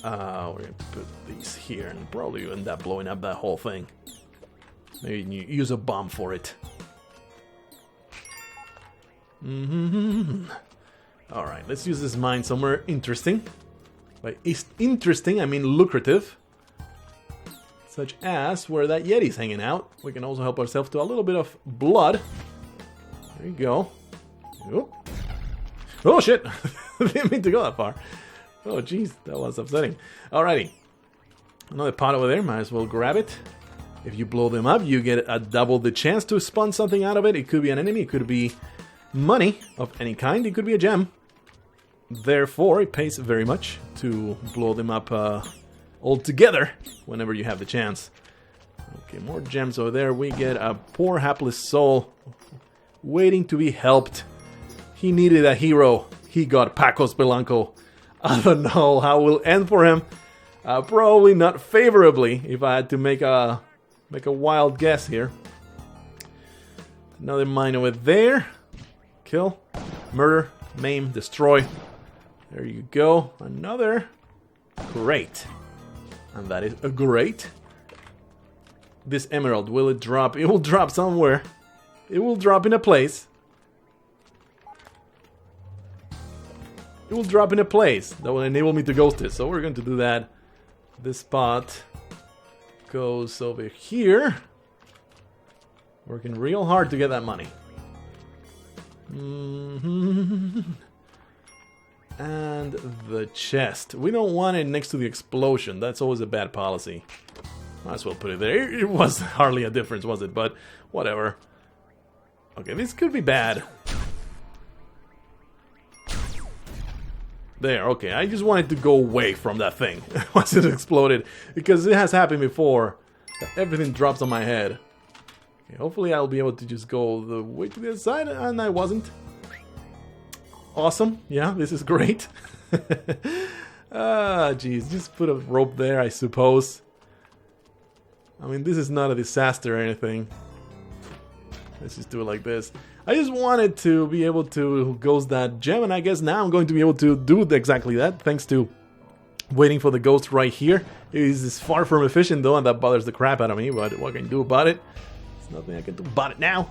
We're going to put these here and probably end up blowing up that whole thing. Maybe you use a bomb for it. Alright, let's use this mine somewhere interesting. By interesting, I mean lucrative. Such as where that Yeti's hanging out. We can also help ourselves to a little bit of blood. There you go. Oh shit! Didn't mean to go that far. Oh jeez, that was upsetting. Alrighty. Another pot over there, might as well grab it. If you blow them up, you get a double the chance to spawn something out of it. It could be an enemy, it could be money of any kind, it could be a gem. Therefore, it pays very much to blow them up all together whenever you have the chance. Okay, more gems over there. We get a poor hapless soul waiting to be helped. He needed a hero. He got Paco Spelunky. I don't know how it will end for him. Probably not favorably, if I had to make a wild guess here. Another mine over there. Kill, murder, maim, destroy. There you go. Another. Great. And that is a great. This emerald, will it drop? It will drop somewhere. It will drop in a place. It will drop in a place that will enable me to ghost it. So we're going to do that. This spot goes over here. Working real hard to get that money. And the chest. We don't want it next to the explosion. That's always a bad policy. Might as well put it there. It was hardly a difference, was it? But whatever. Okay, this could be bad. There, okay. I just wanted to go away from that thing once it exploded. Because it has happened before. Everything drops on my head. Okay, hopefully I'll be able to just go the way to the other side. And I wasn't. Awesome. Yeah, this is great. Jeez. Just put a rope there, I suppose. I mean, this is not a disaster or anything. Let's just do it like this. I just wanted to be able to ghost that gem, and I guess now I'm going to be able to do exactly that, thanks to waiting for the ghost right here. It is far from efficient though, and that bothers the crap out of me, but what can I do about it? There's nothing I can do about it now.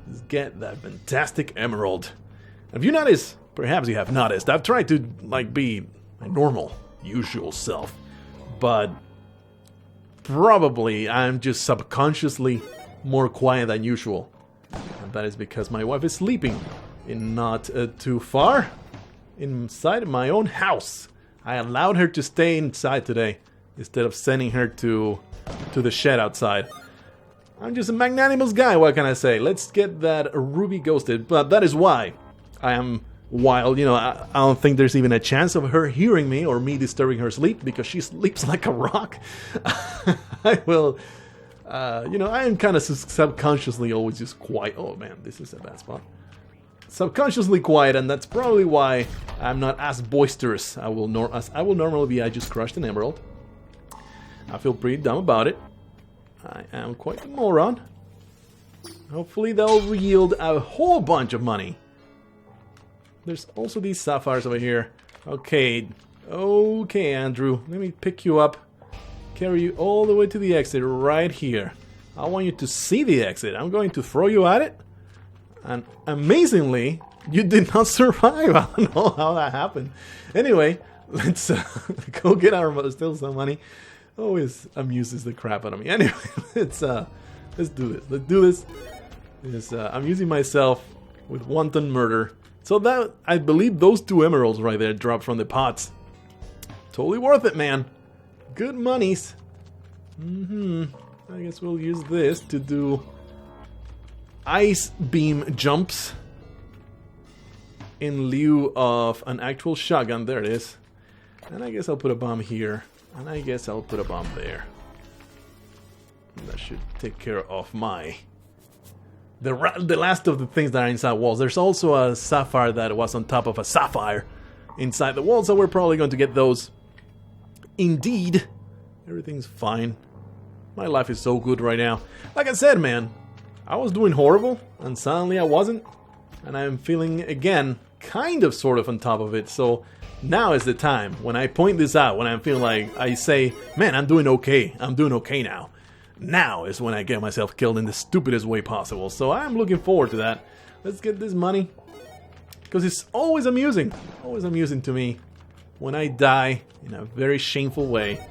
Just get that fantastic emerald. Have you noticed, perhaps you have noticed, I've tried to like be my normal, usual self, but probably I'm just subconsciously more quiet than usual. And that is because my wife is sleeping in not too far inside my own house. I allowed her to stay inside today instead of sending her to the shed outside. I'm just a magnanimous guy, what can I say? Let's get that ruby ghosted, but that is why I am wild. You know, I don't think there's even a chance of her hearing me or me disturbing her sleep because she sleeps like a rock. I will... you know, I am kind of subconsciously always just quiet. Oh man, this is a bad spot. Subconsciously quiet, and that's probably why I'm not as boisterous as I will normally be. I just crushed an emerald. I feel pretty dumb about it. I am quite a moron. Hopefully they'll yield a whole bunch of money. There's also these sapphires over here. Okay, Andrew, let me pick you up. Carry you all the way to the exit right here. I want you to see the exit. I'm going to throw you at it. And amazingly, you did not survive. I don't know how that happened. Anyway, let's go get our still some money. Always amuses the crap out of me. Anyway, let's do this. Let's do this. I'm using myself with wanton murder. So that, I believe those 2 emeralds right there dropped from the pots. Totally worth it, man. Good monies. I guess we'll use this to do ice beam jumps in lieu of an actual shotgun. There it is. And I guess I'll put a bomb here. And I guess I'll put a bomb there. And that should take care of my the last of the things that are inside walls. There's also a sapphire that was on top of a sapphire inside the wall, so we're probably going to get those. Indeed, everything's fine. My life is so good right now. Like I said, man, I was doing horrible, and suddenly I wasn't. And I'm feeling, again, kind of sort of on top of it. So now is the time when I point this out, when I feel like I say, man, I'm doing okay. I'm doing okay now. Now is when I get myself killed in the stupidest way possible. So I'm looking forward to that. Let's get this money. Because it's always amusing to me when I die in a very shameful way.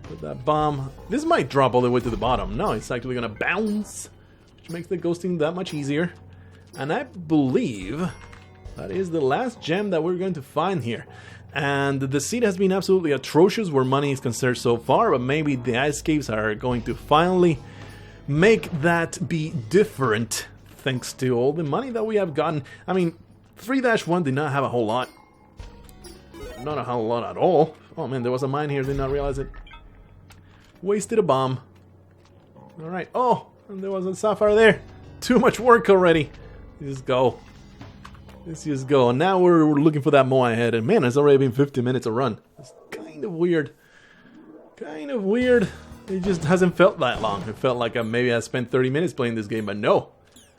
With that bomb. This might drop all the way to the bottom. No, it's actually gonna bounce, which makes the ghosting that much easier. And I believe that is the last gem that we're going to find here. And the seed has been absolutely atrocious where money is concerned so far, but maybe the ice caves are going to finally make that be different, thanks to all the money that we have gotten. I mean, 3-1 did not have a whole lot. Not a whole lot at all. Oh man, there was a mine here, did not realize it. Wasted a bomb. Alright, oh, and there was a sapphire there. Too much work already. Let's go. Let's just go. Now we're looking for that Moai head, and man, it's already been 50 minutes a run. It's kind of weird. Kind of weird. It just hasn't felt that long. It felt like maybe I spent 30 minutes playing this game, but no.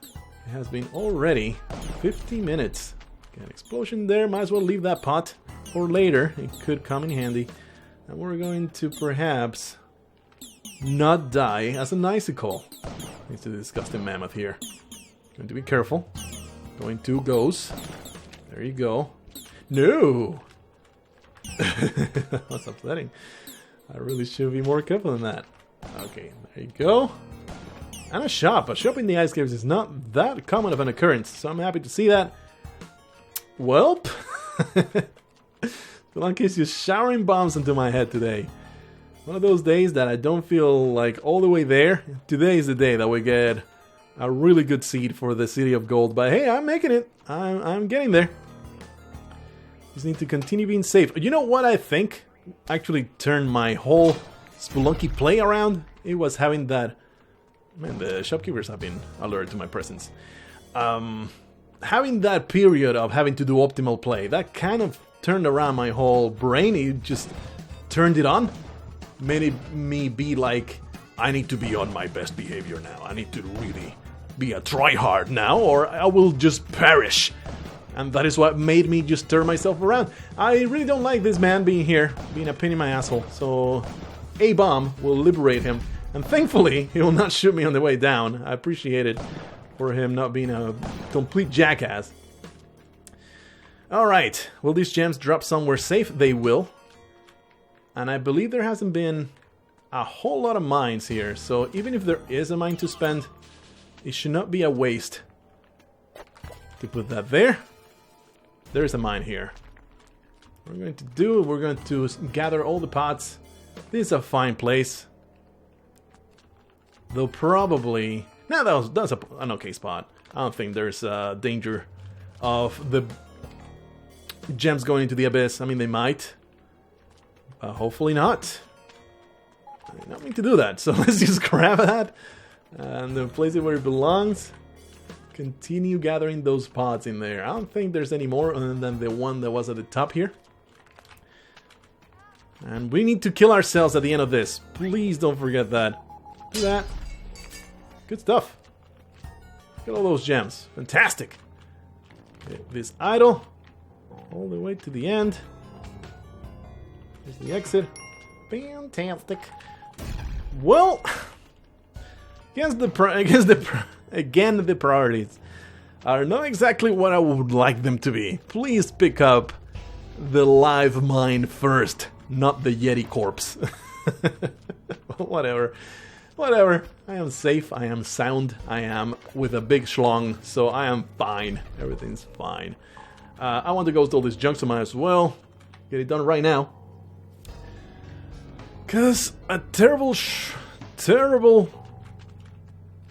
It has been already 50 minutes. Got an explosion there. Might as well leave that pot for later. It could come in handy. And we're going to perhaps not die as an icicle. It's a disgusting mammoth here. Going to be careful. Going to goes. There you go. No! That's upsetting. I really should be more careful than that. Okay, there you go. And a shop. A shop in the ice caves is not that common of an occurrence, so I'm happy to see that. Welp. Spelunky is just showering bombs into my head today. One of those days that I don't feel like all the way there. Today is the day that we get a really good seed for the City of Gold. But hey, I'm making it. I'm getting there. Just need to continue being safe. You know what I think actually turned my whole Spelunky play around? It was having that... Man, the shopkeepers have been alerted to my presence. Having that period of having to do optimal play, that kind of turned around my whole brain. It just turned it on. Made me be like, I need to be on my best behavior now. I need to really be a tryhard now, or I will just perish. And that is what made me just turn myself around. I really don't like this man being here, being a pain in my asshole. So a bomb will liberate him. And thankfully, he will not shoot me on the way down. I appreciate it for him not being a complete jackass. Alright, will these gems drop somewhere safe? They will. And I believe there hasn't been a whole lot of mines here. So even if there is a mine to spend, it should not be a waste to put that there. There's a mine here. What we're going to do, we're going to gather all the pots. This is a fine place. Though probably... No, that's an okay spot. I don't think there's danger of the gems going into the abyss. I mean, they might. Hopefully not. I did not mean to do that, so let's just grab that and place it where it belongs. Continue gathering those pots in there. I don't think there's any more other than the one that was at the top here. And we need to kill ourselves at the end of this. Please don't forget that. Do that. Good stuff. Look at all those gems. Fantastic. Get this idol all the way to the end. Here's the exit. Fantastic. Well, again, the priorities are not exactly what I would like them to be. Please pick up the live mine first, not the Yeti corpse. Whatever. Whatever. I am safe. I am sound. I am with a big schlong, so I am fine. Everything's fine. I want to go to all this junk, so might as well get it done right now. Cause a terrible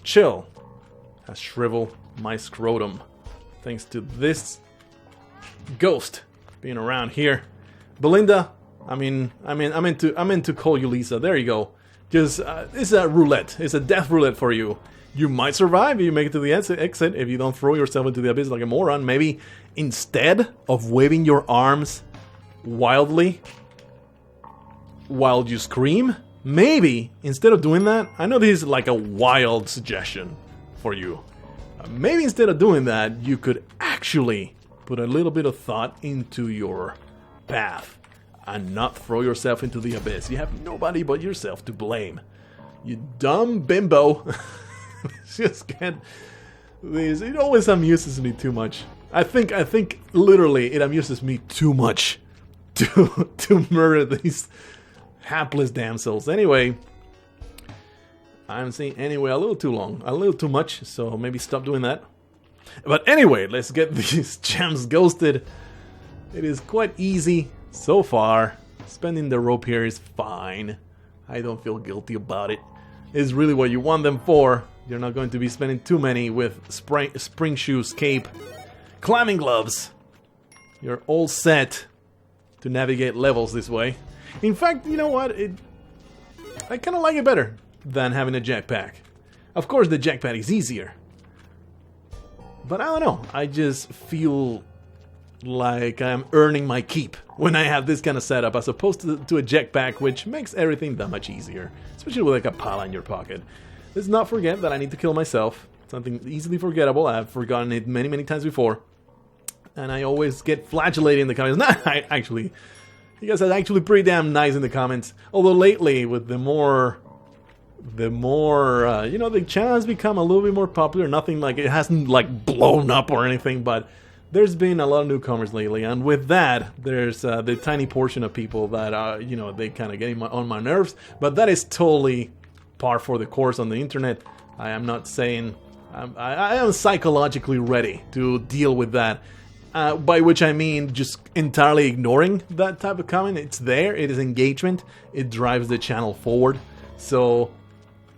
chill has shriveled my scrotum, thanks to this ghost being around here. Belinda, I meant to call you Lisa. There you go. Just it's a roulette. It's a death roulette for you. You might survive if you make it to the exit if you don't throw yourself into the abyss like a moron. Maybe instead of waving your arms wildly while you scream, maybe instead of doing that, I know this is like a wild suggestion for you. Maybe instead of doing that, you could actually put a little bit of thought into your path and not throw yourself into the abyss. You have nobody but yourself to blame. You dumb bimbo. Just can't. This, it always amuses me too much. I think literally it amuses me too much to murder these hapless damsels. Anyway, I'm saying anyway a little too long, a little too much, so maybe stop doing that. But anyway, let's get these gems ghosted. It is quite easy so far. Spending the rope here is fine. I don't feel guilty about it. It's really what you want them for. You're not going to be spending too many with spring shoes, cape, climbing gloves. You're all set to navigate levels this way. In fact, you know what? I kind of like it better than having a jetpack. Of course, the jetpack is easier. But I don't know. I just feel like I'm earning my keep when I have this kind of setup as opposed to a jetpack, which makes everything that much easier. Especially with like a pala in your pocket. Let's not forget that I need to kill myself. Something easily forgettable. I've forgotten it many, many times before. And I always get flagellated in the comments. Actually, you guys are actually pretty damn nice in the comments. Although lately, with the more you know, the channel has become a little bit more popular. Nothing like, it hasn't like blown up or anything, but there's been a lot of newcomers lately, and with that, there's the tiny portion of people that are, you know, they kind of get on my nerves, but that is totally par for the course on the internet. I am not saying, I am psychologically ready to deal with that, by which I mean just entirely ignoring that type of comment. It's there, it is engagement, it drives the channel forward, so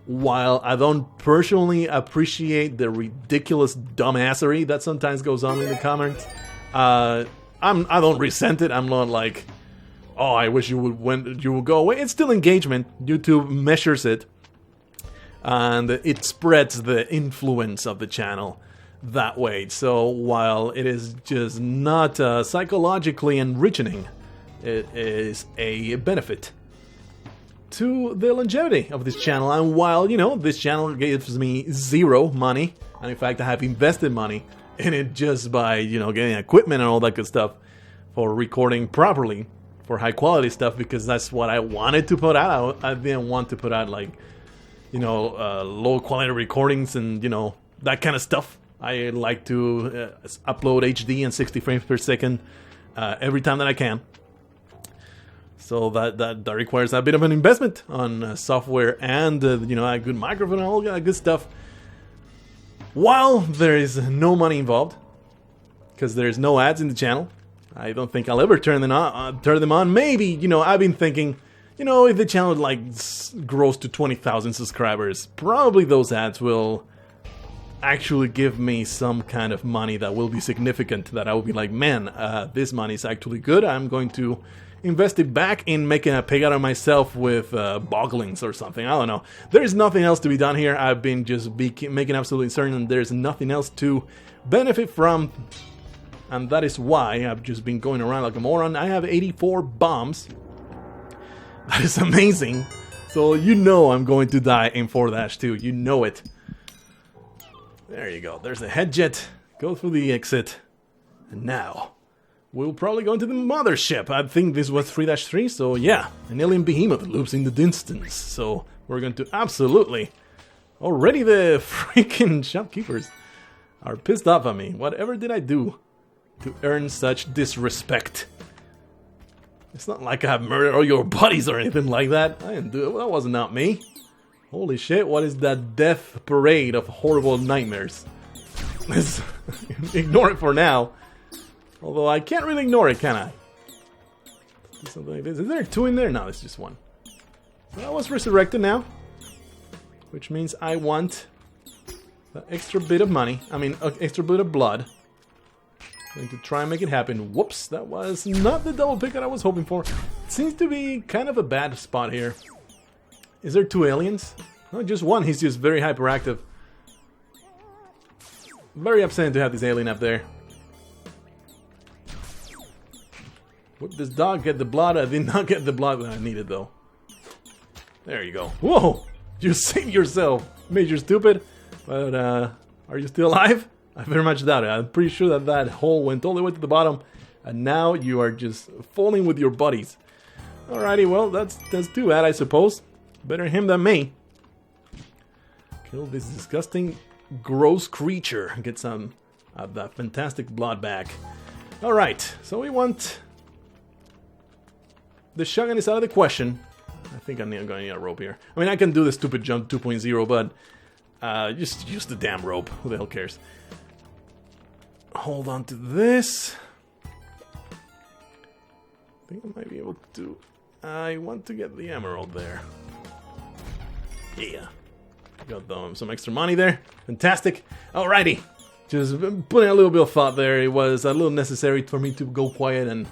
while I don't personally appreciate the ridiculous dumbassery that sometimes goes on in the comments, I don't resent it. I'm not like, oh, I wish you would go away. It's still engagement. YouTube measures it, and it spreads the influence of the channel that way. So while it is just not psychologically enriching, it is a benefit to the longevity of this channel. And while, you know, this channel gives me zero money, and in fact I have invested money in it just by, you know, getting equipment and all that good stuff for recording properly, for high quality stuff, because that's what I wanted to put out. I didn't want to put out like, you know, low quality recordings and, you know, that kind of stuff. I like to upload HD and 60 frames per second every time that I can. So that requires a bit of an investment on software and, you know, a good microphone and all that good stuff. While there is no money involved, because there's no ads in the channel, I don't think I'll ever turn them on. Maybe, you know, I've been thinking, you know, if the channel like grows to 20,000 subscribers, probably those ads will actually give me some kind of money that will be significant, that I will be like, man, this money is actually good. I'm going to invest it back in making a pig out of myself with bogglings or something. I don't know. There's nothing else to be done here. I've been just making absolutely certain there's nothing else to benefit from, and that is why I've just been going around like a moron. I have 84 bombs. That is amazing. So you know I'm going to die in 4-2. You know it. There you go. There's the head jet. Go through the exit. And now we'll probably go into the mothership. I think this was 3-3, so yeah, an alien behemoth loops in the distance. So we're going to absolutely... Already the freaking shopkeepers are pissed off at me. Whatever did I do to earn such disrespect? It's not like I have murdered all your buddies or anything like that. I didn't do it. That was not me. Holy shit, what is that death parade of horrible nightmares? Let's ignore it for now. Although I can't really ignore it, can I? Something like this. Is there 2 in there? No, it's just 1. So I was resurrected now, which means I want the extra bit of money. I mean, extra bit of blood. Going to try and make it happen. Whoops, that was not the double pick that I was hoping for. It seems to be kind of a bad spot here. Is there 2 aliens? No, just 1. He's just very hyperactive. Very upsetting to have this alien up there. Would this dog get the blood? I did not get the blood that I needed, though. There you go. Whoa! You saved yourself, Major Stupid. But, are you still alive? I very much doubt it. I'm pretty sure that that hole went all the way to the bottom. And now you are just falling with your buddies. Alrighty, well, that's too bad, I suppose. Better him than me. Kill this disgusting, gross creature. Get some of that fantastic blood back. Alright, so we want... The shotgun is out of the question. I think I'm going to need a rope here. I mean, I can do the stupid jump 2.0, but just use the damn rope. Who the hell cares? Hold on to this. I think I might be able to... I want to get the emerald there. Yeah. Got some extra money there. Fantastic. Alrighty. Just putting a little bit of thought there. It was a little necessary for me to go quiet and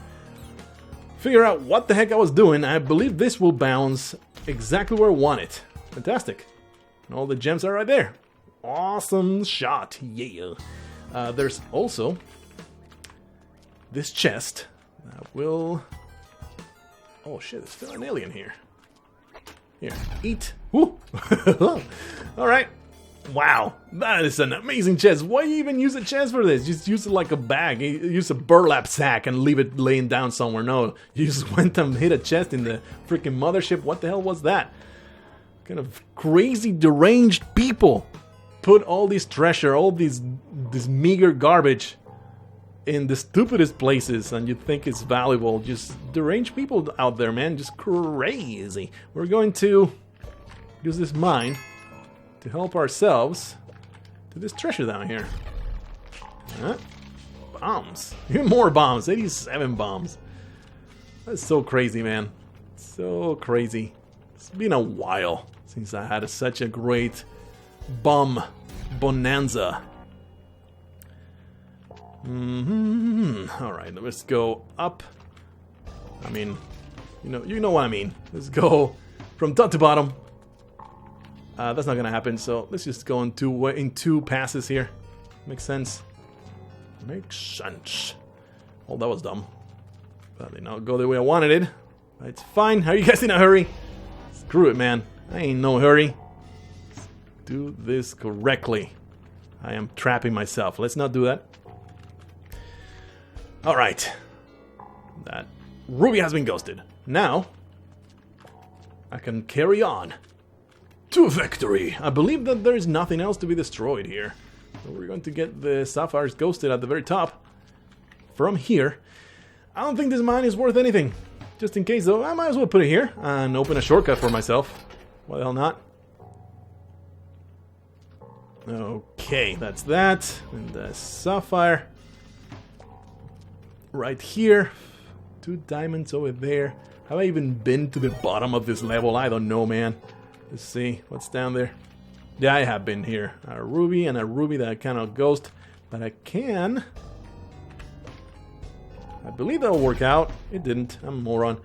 figure out what the heck I was doing. I believe this will bounce exactly where I want it. Fantastic. And all the gems are right there. Awesome shot. Yeah. There's also this chest that will... Oh shit, there's still an alien here. Here, eat. Woo! Alright. Wow, that is an amazing chest. Why even use a chest for this? Just use it like a bag. Use a burlap sack and leave it laying down somewhere. No, you just went and hit a chest in the freaking mothership. What the hell was that? Kind of crazy, deranged people put all this treasure, all this meager garbage in the stupidest places, and you think it's valuable. Just deranged people out there, man. Just crazy. We're going to use this mine to help ourselves to this treasure down here. Bombs. Even more bombs. 87 bombs. That's so crazy, man. So crazy. It's been a while since I had such a great bomb bonanza. Alright, let's go up. I mean, you know what I mean. Let's go from top to bottom. That's not gonna happen, so let's just go in two passes here. Makes sense. Makes sense. Oh, that was dumb. That did not go the way I wanted it. It's fine. Are you guys in a hurry? Screw it, man. I ain't no hurry. Let's do this correctly. I am trapping myself. Let's not do that. Alright. That ruby has been ghosted. Now, I can carry on to victory. I believe that there is nothing else to be destroyed here. So we're going to get the sapphires ghosted at the very top. From here. I don't think this mine is worth anything. Just in case though, I might as well put it here and open a shortcut for myself. Why the hell not? Okay, that's that. And the sapphire right here. 2 diamonds over there. Have I even been to the bottom of this level? I don't know, man. Let's see what's down there. Yeah, I have been here. A ruby and a ruby that I cannot ghost, but I can. I believe that'll work out. It didn't. I'm a moron.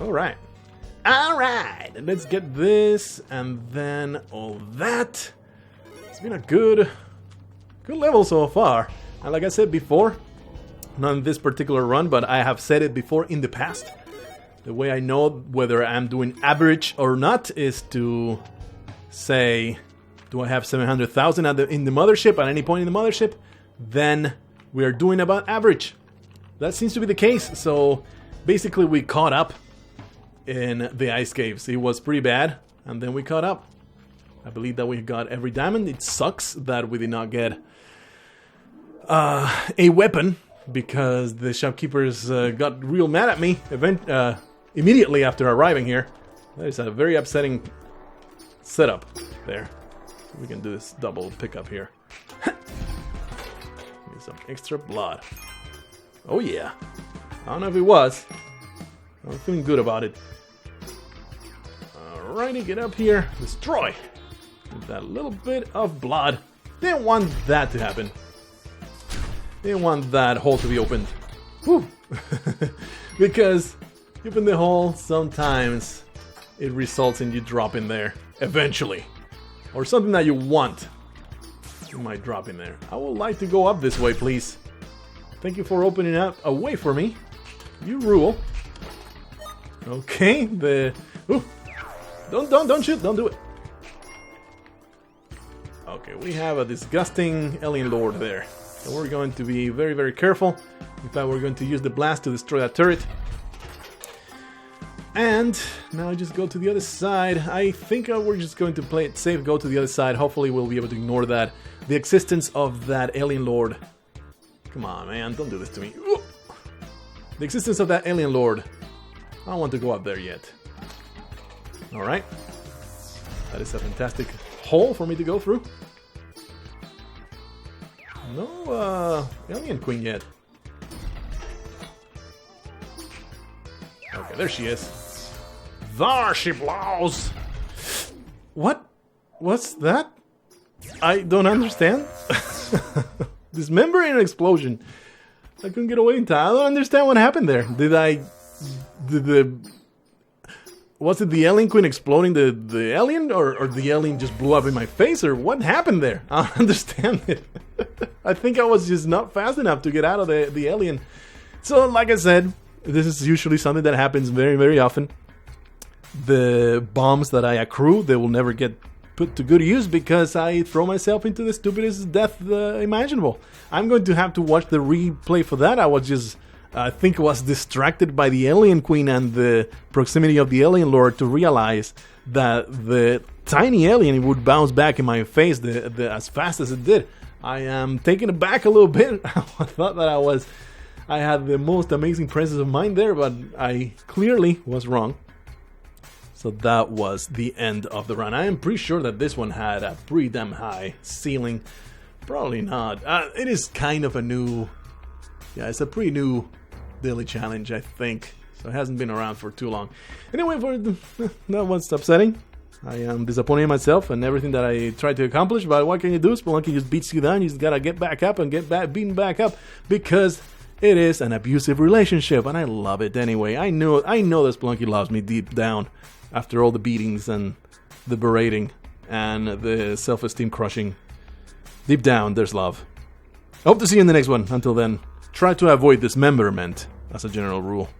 Alright. Alright. Let's get this and then all that. It's been a good level so far. And like I said before, not in this particular run, but I have said it before in the past. The way I know whether I'm doing average or not is to say, do I have 700,000 in the mothership at any point in the mothership? Then we are doing about average. That seems to be the case. So basically we caught up in the ice caves. It was pretty bad, and then we caught up. I believe that we got every diamond. It sucks that we did not get a weapon, because the shopkeepers got real mad at me immediately after arriving here. That is a very upsetting setup there. We can do this double pickup here. Need some extra blood. Oh yeah. I don't know if it was. I'm feeling good about it. Alrighty, get up here. Destroy. With that little bit of blood. Didn't want that to happen. Didn't want that hole to be opened. Whew. Because you open the hole, sometimes it results in you dropping there. Eventually. or something that you want, you might drop in there. I would like to go up this way, please. Thank you for opening up a way for me. You rule. Okay, ooh. Don't shoot, don't do it. Okay, we have a disgusting alien lord there. So we're going to be very, very careful. In fact, we're going to use the blast to destroy that turret. And now I just go to the other side. I think we're just going to play it safe, go to the other side. Hopefully we'll be able to ignore that. The existence of that alien lord. Come on, man, don't do this to me. Ooh. The existence of that alien lord. I don't want to go up there yet. Alright. That is a fantastic hole for me to go through. No alien queen yet. Okay, there she is. There she blows! What? What's that? I don't understand. Dismembering explosion. I couldn't get away in time. I don't understand what happened there. Was it the alien queen exploding the alien? Or the alien just blew up in my face? Or what happened there? I don't understand it. I think I was just not fast enough to get out of the alien. So, like I said, this is usually something that happens very, very often. The bombs that I accrue, they will never get put to good use because I throw myself into the stupidest death imaginable. I'm going to have to watch the replay for that. I think I was distracted by the alien queen and the proximity of the alien lord to realize that the tiny alien would bounce back in my face as fast as it did. I am taken aback a little bit. I thought that I had the most amazing presence of mind there, but I clearly was wrong. So that was the end of the run. I am pretty sure that this one had a pretty damn high ceiling. Probably not. It is kind of a new... Yeah, it's a pretty new daily challenge, I think. So it hasn't been around for too long. Anyway, that was upsetting. I am disappointed in myself and everything that I tried to accomplish, but what can you do? Spelunky just beats you down. You just gotta get back up and get beaten back up because it is an abusive relationship, and I love it anyway. I know that Spelunky loves me deep down after all the beatings and the berating and the self-esteem crushing. Deep down, there's love. I hope to see you in the next one. Until then, try to avoid dismemberment as a general rule.